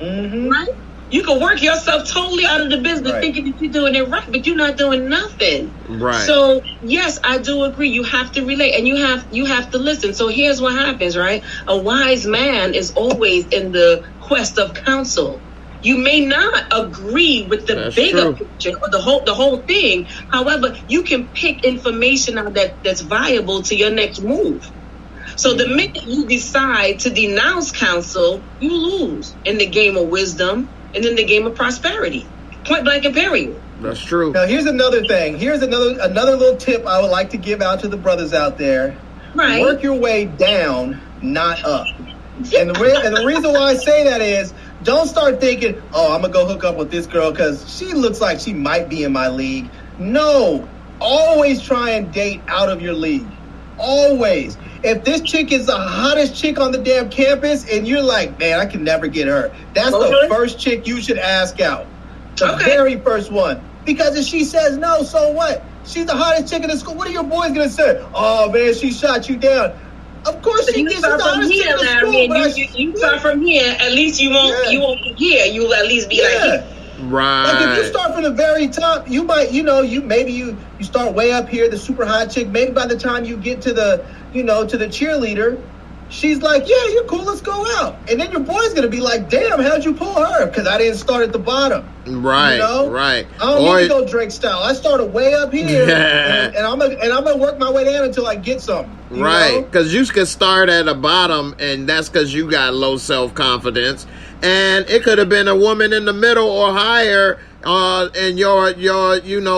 Right? You can work yourself totally out of the business thinking that you're doing it right, but you're not doing nothing. Right. So yes, I do agree. You have to relate, and you have to listen. So here's what happens, right? A wise man is always in the quest of counsel. You may not agree with the bigger picture or the whole thing. However, you can pick information out that's viable to your next move. So the minute you decide to denounce counsel, you lose in the game of wisdom and in the game of prosperity. Point blank and period. That's true. Now here's another thing. Here's another little tip I would like to give out to the brothers out there. Right. Work your way down, not up. And the reason why I say that is, don't start thinking, oh, I'm going to go hook up with this girl because she looks like she might be in my league. No. Always try and date out of your league. Always. If this chick is the hottest chick on the damn campus and you're like, man, I can never get her, that's the first chick you should ask out. The very first one. Because if she says no, so what? She's the hottest chick in the school. What are your boys going to say? Oh, man, she shot you down. Of course she did. Start from here, Larry. You start from here. At least you won't. You won't be here. You'll at least be like. Right. Like if you start from the very top, you might. You start way up here, the super hot chick. Maybe by the time you get to the cheerleader, she's like, yeah, you're cool. Let's go out. And then your boy's gonna be like, damn, how'd you pull her? Because I didn't start at the bottom. Right. Right. I don't need to go Drake style. I started way up here, and I'm gonna work my way down until I get something. Right, because you can start at the bottom, and that's because you got low self-confidence. And it could have been a woman in the middle or higher in your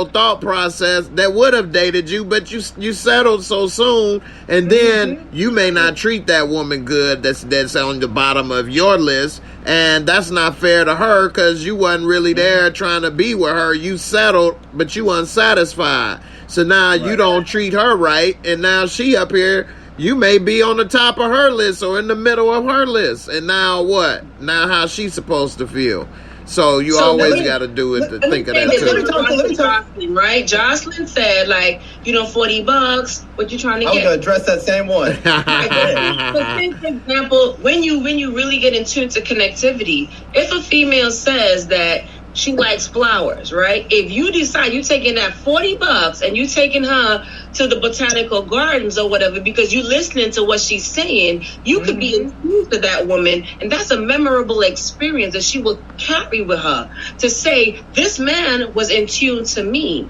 thought process that would have dated you, but you settled so soon, and then you may not treat that woman good that's on the bottom of your list, and that's not fair to her because you wasn't really there trying to be with her. You settled, but you unsatisfied. So now you don't treat her right, and now she up here, you may be on the top of her list or in the middle of her list. And now what? Now how's she supposed to feel? So you always got to do it to think of that too. Let me talk. Jocelyn, right? Jocelyn said, like, $40. What you trying to get? I was going to address that same one. For example, when you really get into connectivity, if a female says that she likes flowers, right? If you decide you're taking that $40 and you taking her to the botanical gardens or whatever because you're listening to what she's saying, you could be infused to that woman, and that's a memorable experience that she will carry with her to say, this man was in tune to me.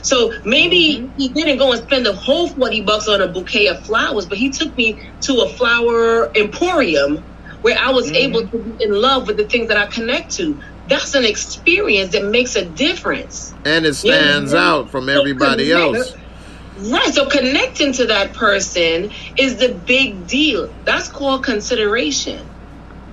So maybe he didn't go and spend the whole $40 on a bouquet of flowers, but he took me to a flower emporium where I was able to be in love with the things that I connect to. That's an experience that makes a difference. And it stands out from everybody else. Right. So connecting to that person is the big deal. That's called consideration.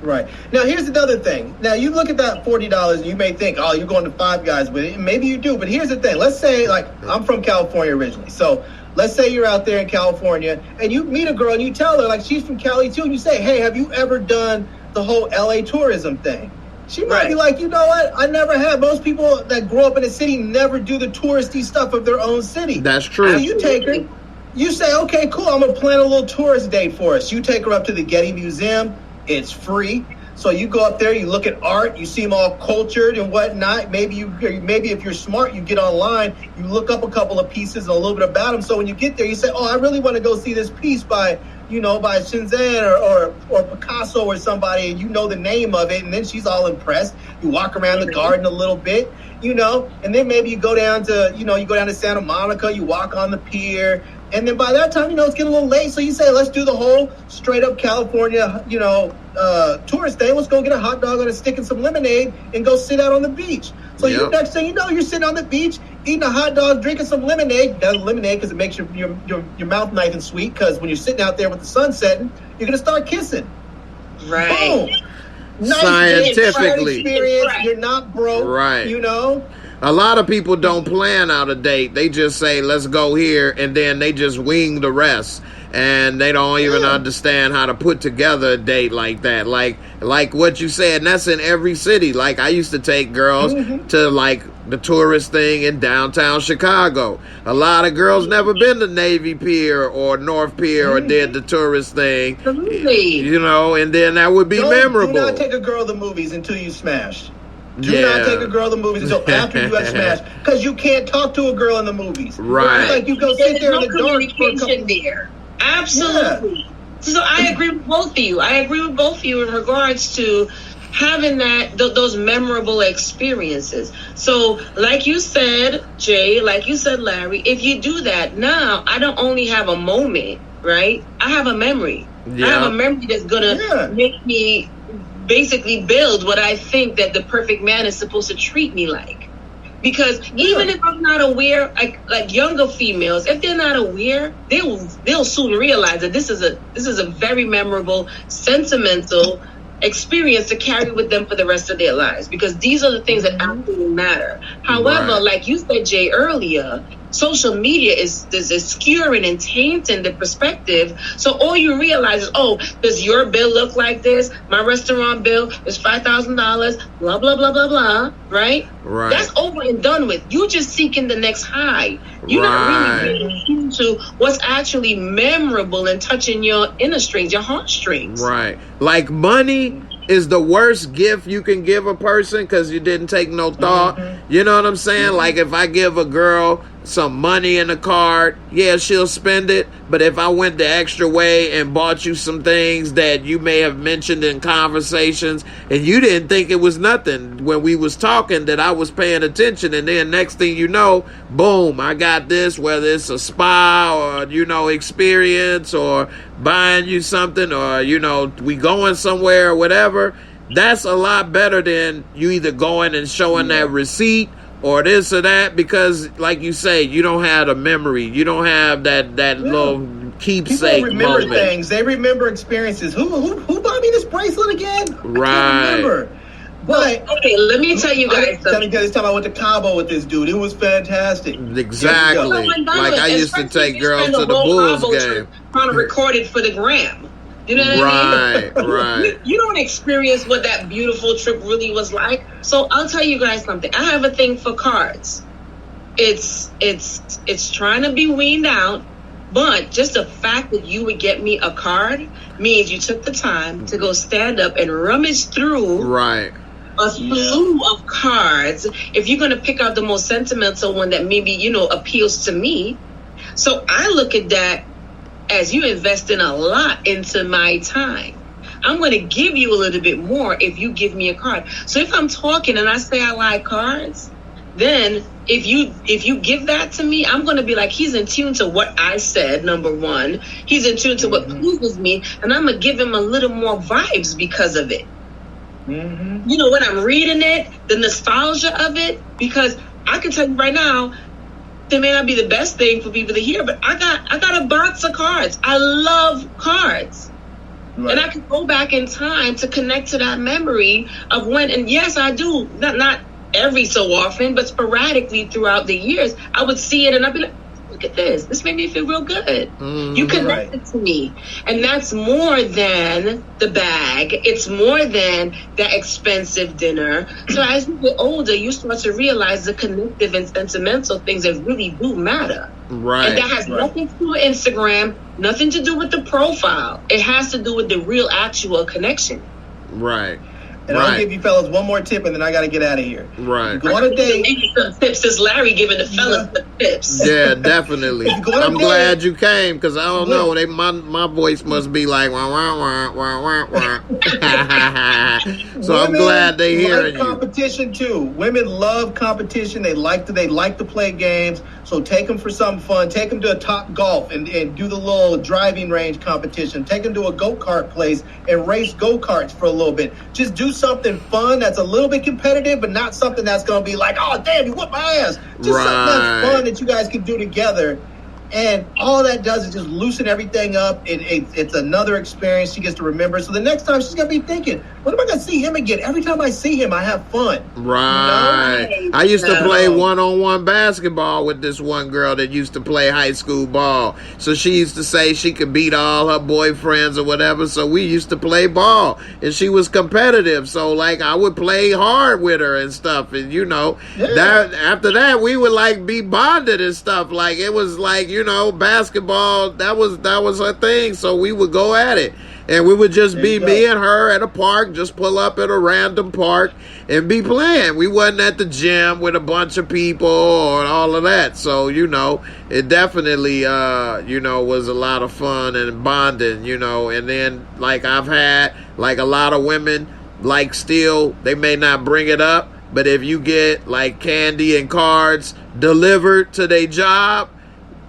Right. Now, here's another thing. Now, you look at that $40 and you may think, oh, you're going to Five Guys with it. And maybe you do. But here's the thing. Let's say, like, I'm from California originally. So let's say you're out there in California and you meet a girl and you tell her, like, she's from Cali too. And you say, hey, have you ever done the whole LA tourism thing? She might be like, you know what? I never have. Most people that grow up in a city never do the touristy stuff of their own city. That's true. So you take her, you say, okay, cool, I'm going to plan a little tourist date for us. You take her up to the Getty Museum. It's free. So you go up there, you look at art, you seem all cultured and whatnot. Maybe if you're smart, you get online, you look up a couple of pieces and a little bit about them. So when you get there, you say, oh, I really want to go see this piece by Cézanne or Picasso or somebody, and you know the name of it, and then she's all impressed. You walk around the garden a little bit. you know, and then maybe you go down to Santa Monica, you walk on the pier, and then by that time, you know, it's getting a little late, so you say, let's do the whole straight up California, you know, tourist thing. Let's go get a hot dog and a stick and some lemonade and go sit out on the beach. So you next thing you know, you're sitting on the beach, eating a hot dog, drinking some lemonade. That's lemonade because it makes your mouth nice and sweet, because when you're sitting out there with the sun setting, you're going to start kissing. Right. Boom. Nice Scientifically. experience. You're not broke. Right. You know? A lot of people don't plan out a date. They just say, let's go here, and then they just wing the rest. And they don't even understand how to put together a date like that. Like what you said, and that's in every city. Like, I used to take girls to, like, the tourist thing in downtown Chicago. A lot of girls never been to Navy Pier or North Pier or did the tourist thing. Absolutely. You know, and then that would be memorable. Do not take a girl to the movies until you smash. Do not take a girl to the movies until after you have smashed, because you can't talk to a girl in the movies. Right. It's like you go sit there in the dark for a couple. There. Absolutely. Yeah. So I agree with both of you. In regards to having those memorable experiences. So like you said, Jay, like you said, Larry, if you do that, now I don't only have a moment, right? I have a memory. Yeah. I have a memory that's going to make me basically build what I think that the perfect man is supposed to treat me like. Because even if I'm not aware, like younger females, if they're not aware, they'll soon realize that this is a very memorable, sentimental experience to carry with them for the rest of their lives. Because these are the things that absolutely matter. However, like you said, Jay, earlier, social media is skewering and tainting the perspective. So all you realize is, oh, does your bill look like this? My restaurant bill is $5,000, blah, blah, blah, blah, blah, right? Right. That's over and done with. You're just seeking the next high. You're not really getting into what's actually memorable and touching your inner strings, your heartstrings. Right. Like money is the worst gift you can give a person because you didn't take no thought. You know what I'm saying? Like if I give a girl some money in a card, yeah, she'll spend it. But if I went the extra way and bought you some things that you may have mentioned in conversations and you didn't think it was nothing when we was talking, that I was paying attention, and then next thing you know, boom, I got this, whether it's a spa or, you know, experience or buying you something or, you know, we going somewhere or whatever. That's a lot better than you either going and showing that receipt or this or that, because like you say, you don't have a memory. You don't have that little keepsake People remember moment. Things. They remember experiences. Who bought me this bracelet again? Right. I can't remember. But okay, let me tell you guys something. This time I went to Cabo with this dude. It was fantastic. Exactly. Like I used to take girls to the Bulls game. Trying to record it for the gram. You know what I mean? Right. You don't experience what that beautiful trip really was like. So I'll tell you guys something. I have a thing for cards. It's trying to be weaned out, but just the fact that you would get me a card means you took the time to go stand up and rummage through a slew of cards. If you're going to pick out the most sentimental one that maybe, you know, appeals to me. So I look at that as you investing a lot into my time. I'm going to give you a little bit more if you give me a card. So if I'm talking and I say I like cards, then if you give that to me, I'm going to be like, he's in tune to what I said, number one. He's in tune to what pleases me, and I'm going to give him a little more vibes because of it. You know, when I'm reading it, the nostalgia of it, because I can tell you right now, it may not be the best thing for people to hear, but I got a box of cards. I love cards. Right. And I can go back in time to connect to that memory of when, and yes, I do, not every so often, but sporadically throughout the years, I would see it and I'd be like, look at this. This made me feel real good. You connected to me. And that's more than the bag. It's more than that expensive dinner. So as you get older, you start to realize the connective and sentimental things that really do matter. Right. And that has nothing to do with Instagram, nothing to do with the profile. It has to do with the real, actual connection. Right. And I'll give you fellas one more tip, and then I got to get out of here. Right. Go on a date. Some tips since Larry giving the fellas the tips. Yeah, definitely. I'm glad you came because I don't know. My voice must be like wah wah wah wah wah wah. So I'm glad they hearing you. Competition too. Women love competition. They like to play games. So take them for some fun. Take them to a Top Golf and do the little driving range competition. Take them to a go-kart place and race go-karts for a little bit. Just do something fun that's a little bit competitive, but not something that's going to be like, oh, damn, you whooped my ass. Just something that's fun that you guys can do together. And all that does is just loosen everything up. It's another experience she gets to remember. So the next time she's going to be thinking, when am I going to see him again? Every time I see him, I have fun. Right. You know? I used to play one-on-one basketball with this one girl that used to play high school ball. So she used to say she could beat all her boyfriends or whatever. So we used to play ball. And she was competitive. So, like, I would play hard with her and stuff. And, you know, after that, we would, like, be bonded and stuff. Like, it was like, you know, basketball, that was her thing. So we would go at it. And we would just be me and her at a park, just pull up at a random park and be playing. We wasn't at the gym with a bunch of people or all of that. So, you know, it definitely, you know, was a lot of fun and bonding, you know. And then, like, I've had, like, a lot of women, like, still, they may not bring it up, but if you get, like, candy and cards delivered to their job,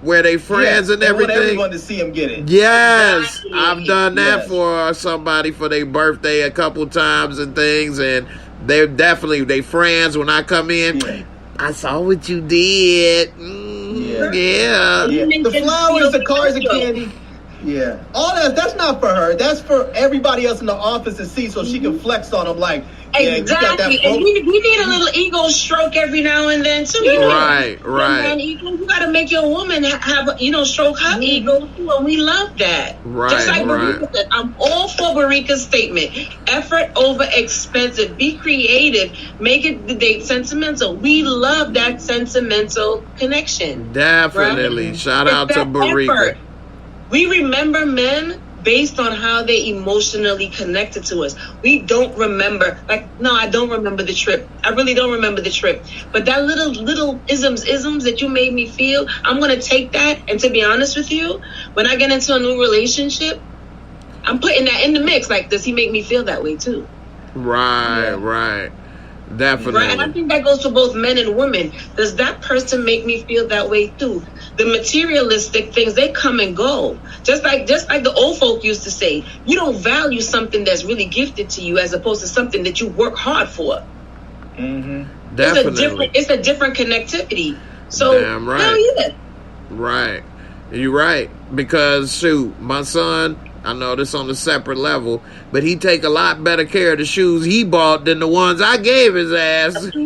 where they friends and everything. I want everyone to see them get it. Yes, I've done that for somebody for their birthday a couple times and things, and they're definitely they friends. When I come in, I saw what you did. Yeah. The flowers, the cards, and candy. Yeah, all that's not for her. That's for everybody else in the office to see, so she can flex on them. Like, exactly. And we need a little ego stroke every now and then too. You know? Right. And you got to make your woman have, you know, stroke her ego too, and we love that. Right. Just like Barika said, I'm all for Barika's statement. Effort over expensive. Be creative. Make it the date sentimental. We love that sentimental connection. Definitely. Right? Shout out to Barika. Effort. We remember men based on how they emotionally connected to us. We don't remember, I don't remember the trip. I really don't remember the trip. But that little isms that you made me feel, I'm going to take that. And to be honest with you, when I get into a new relationship, I'm putting that in the mix. Like, does he make me feel that way too? Right. Definitely. Right, and I think that goes for both men and women. Does that person make me feel that way too? The materialistic things, they come and go. Just like the old folk used to say, you don't value something that's really gifted to you as opposed to something that you work hard for. Mm-hmm. Definitely. It's a different connectivity. So, damn right. Hell yeah. Right. You're right. Because, shoot, my son, I know this on a separate level, but he take a lot better care of the shoes he bought than the ones I gave his ass. Because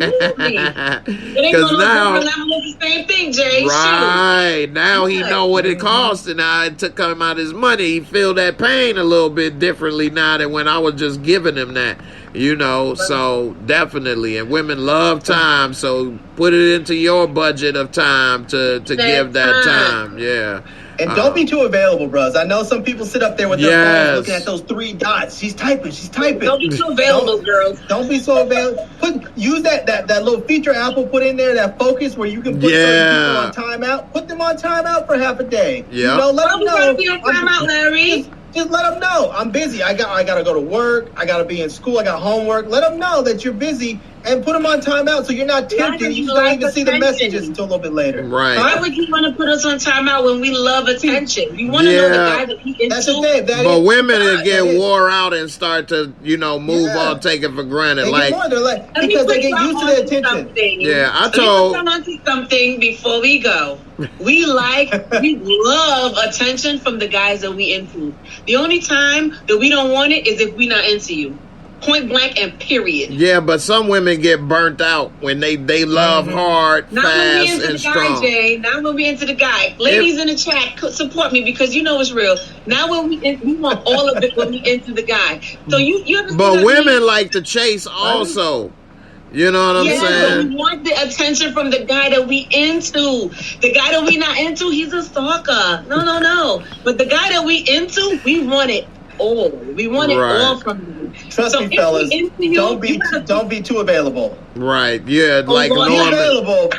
now, the same thing, Jay. Right. Now he know what it costs, and now it took him out his money. He feel that pain a little bit differently now than when I was just giving him that. You know, so definitely. And women love time, so put it into your budget of time to give that time. Yeah. And don't be too available, bros. I know some people sit up there with their phones looking at those 3 dots. She's typing. Don't be too available, girls. Don't be so available. Use that little feature Apple put in there, that focus where you can put certain people on timeout. Put them on timeout for half a day. Yeah. You know, let them know. Be on timeout, Larry. Just let them know I'm busy. I gotta go to work. I gotta be in school. I got homework. Let them know that you're busy and put them on timeout so you're not tempted. You don't even see the messages until a little bit later. Right. Why would you want to put us on timeout when we love attention? You want to know the guy that he into. That's the thing. But women that get wore out and start to, move on, take it for granted. Because they get used to the attention. Yeah, I told. Let me come on to something before we go. We love attention from the guys that we into. The only time that we don't want it is if we not into you. Point blank and period. Yeah, but some women get burnt out when they love hard, not fast, and strong. Guy, Jay. Not when we into the guy. Ladies in the chat, support me because you know it's real. Now when we want all of it when we into the guy. So you understand. But women like to chase also. You know what I'm saying? We want the attention from the guy that we into. The guy that we not into, he's a stalker. No. But the guy that we into, we want it. all. We want it all from you. Trust me, fellas. Don't be too available. Right. Yeah. Like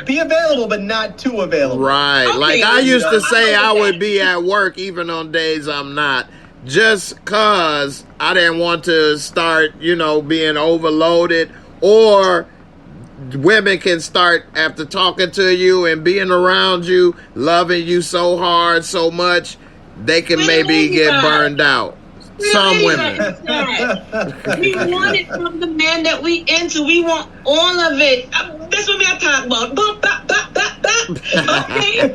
be available, but not too available. Right. Okay, like I used to say, I would be at work even on days I'm not, just cause I didn't want to start, being overloaded, or women can start, after talking to you and being around you, loving you so hard, so much, they can maybe get burned out. Some women. We want it from the man that we into. We want all of it. That's what I'm talking about. Okay?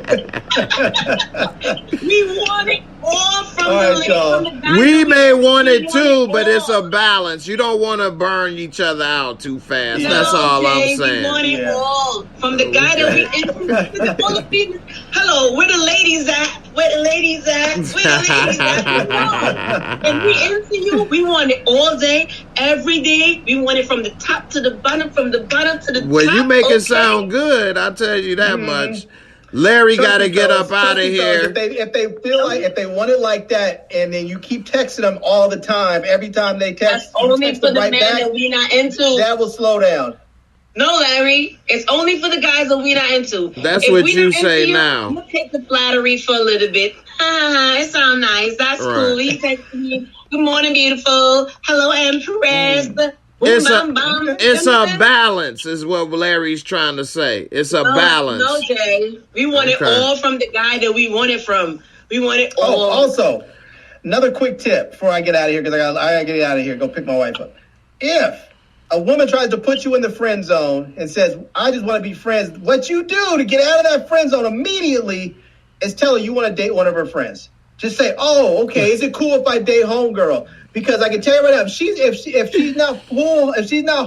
We want it all from the guy. We may want it too, but it's a balance. You don't want to burn each other out too fast. No, that's all I'm saying. We want it all from the guy that we into. All the people. Hello, where the ladies at? Where the ladies at? Where the ladies at? And we into you. We want it all day, every day. We want it from the top to the bottom, from the bottom to the top. Well, you make it sound good. I'll tell you that much. Larry got to get up out of here. If they feel like, if they want it like that, and then you keep texting them all the time, every time they text, that's only for the man that we not into. That will slow down. No, Larry, it's only for the guys that we not into. That's what you say now. You take the flattery for a little bit. It sounds nice. That's cool. You text me, good morning, beautiful. Hello, Empress. It's a balance, is what Larry's trying to say. It's a balance. No, Jay. We want it all from the guy that we want it from. We want it all. Also, another quick tip before I get out of here, because I gotta get out of here, go pick my wife up. If a woman tries to put you in the friend zone and says, I just want to be friends, what you do to get out of that friend zone immediately is tell her you want to date one of her friends. Just say, oh, okay, is it cool if I date homegirl? Because I can tell you right now, if she's not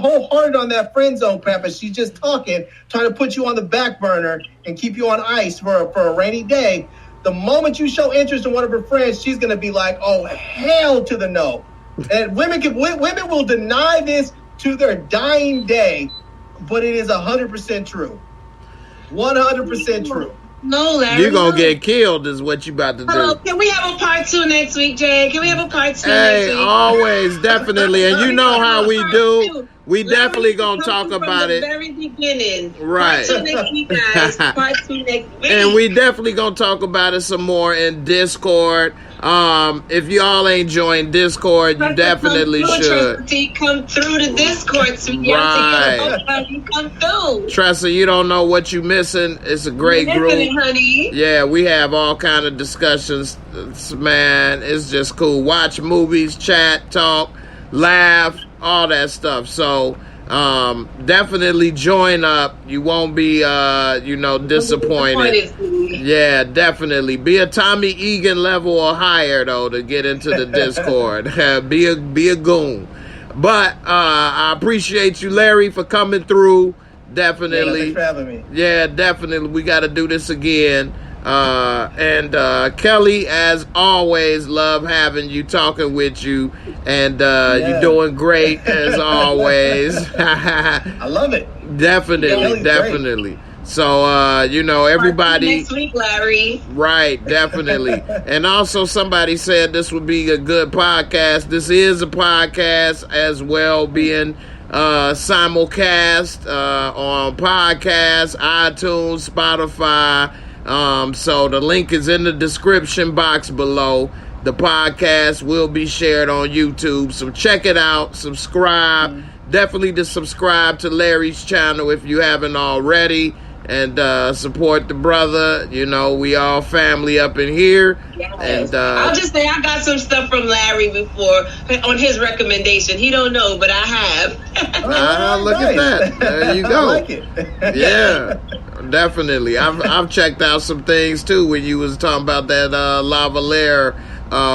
wholehearted on that friend zone crap, and she's just talking, trying to put you on the back burner and keep you on ice for a rainy day, the moment you show interest in one of her friends, she's gonna be like, oh, hell to the no. And women will deny this to their dying day, but it is 100% true. 100% true. No, Larry. You're going to get killed is what you about to do. Can we have a part 2 next week, Jay? Can we have a part 2 next week? Always, definitely. And you know how we do. We definitely going to talk about it. From the very beginning. Right. Part 2 next week, guys. Part 2 next week. And we definitely going to talk about it some more in Discord. If y'all ain't joined Discord, you definitely should. Come through the Discord. So you come through. Tressa, you don't know what you missing. It's a great group. Honey. Yeah, we have all kind of discussions. Man, it's just cool. Watch movies, chat, talk, laugh, all that stuff. So definitely join up. You won't be disappointed. Yeah, definitely. Be a Tommy Egan level or higher though to get into the Discord. be a goon. But I appreciate you, Larry, for coming through. Definitely. Yeah, thanks for having me. Yeah, definitely. We got to do this again. And Kelly, as always, love having you, talking with you, and you're doing great as always. I love it. Definitely. So, everybody. Next week, Larry. Right, definitely. And also, somebody said this would be a good podcast. This is a podcast as well, being simulcast on podcasts, iTunes, Spotify. So the link is in the description box below. The podcast will be shared on YouTube, so check it out. Subscribe. Definitely to subscribe to Larry's channel if you haven't already, and support the brother. We all family up in here. Yes. And I'll just say I got some stuff from Larry before on his recommendation. He don't know, but I have. Look at that. There you go. I like it. Yeah, definitely. I've checked out some things too when you was talking about that lavalier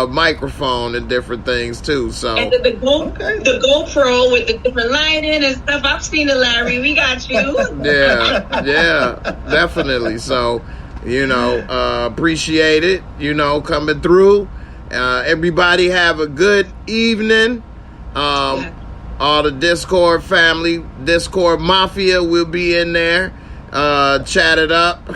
microphone and different things too. So and the GoPro with the different lighting and stuff. I've seen it, Larry. We got you. Yeah, definitely. So appreciate it. Coming through. Everybody have a good evening. All the Discord family, Discord Mafia will be in there. chat it up.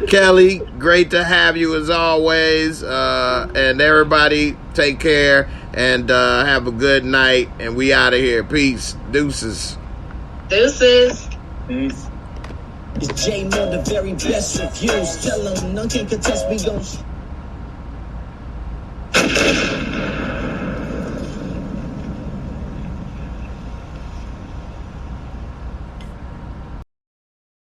Kelly, great to have you as always. And everybody, take care and have a good night. And we out of here. Peace. Deuces. Deuces. Peace. It's J Moore, the very best reviews. Tell them none can contest, we gon'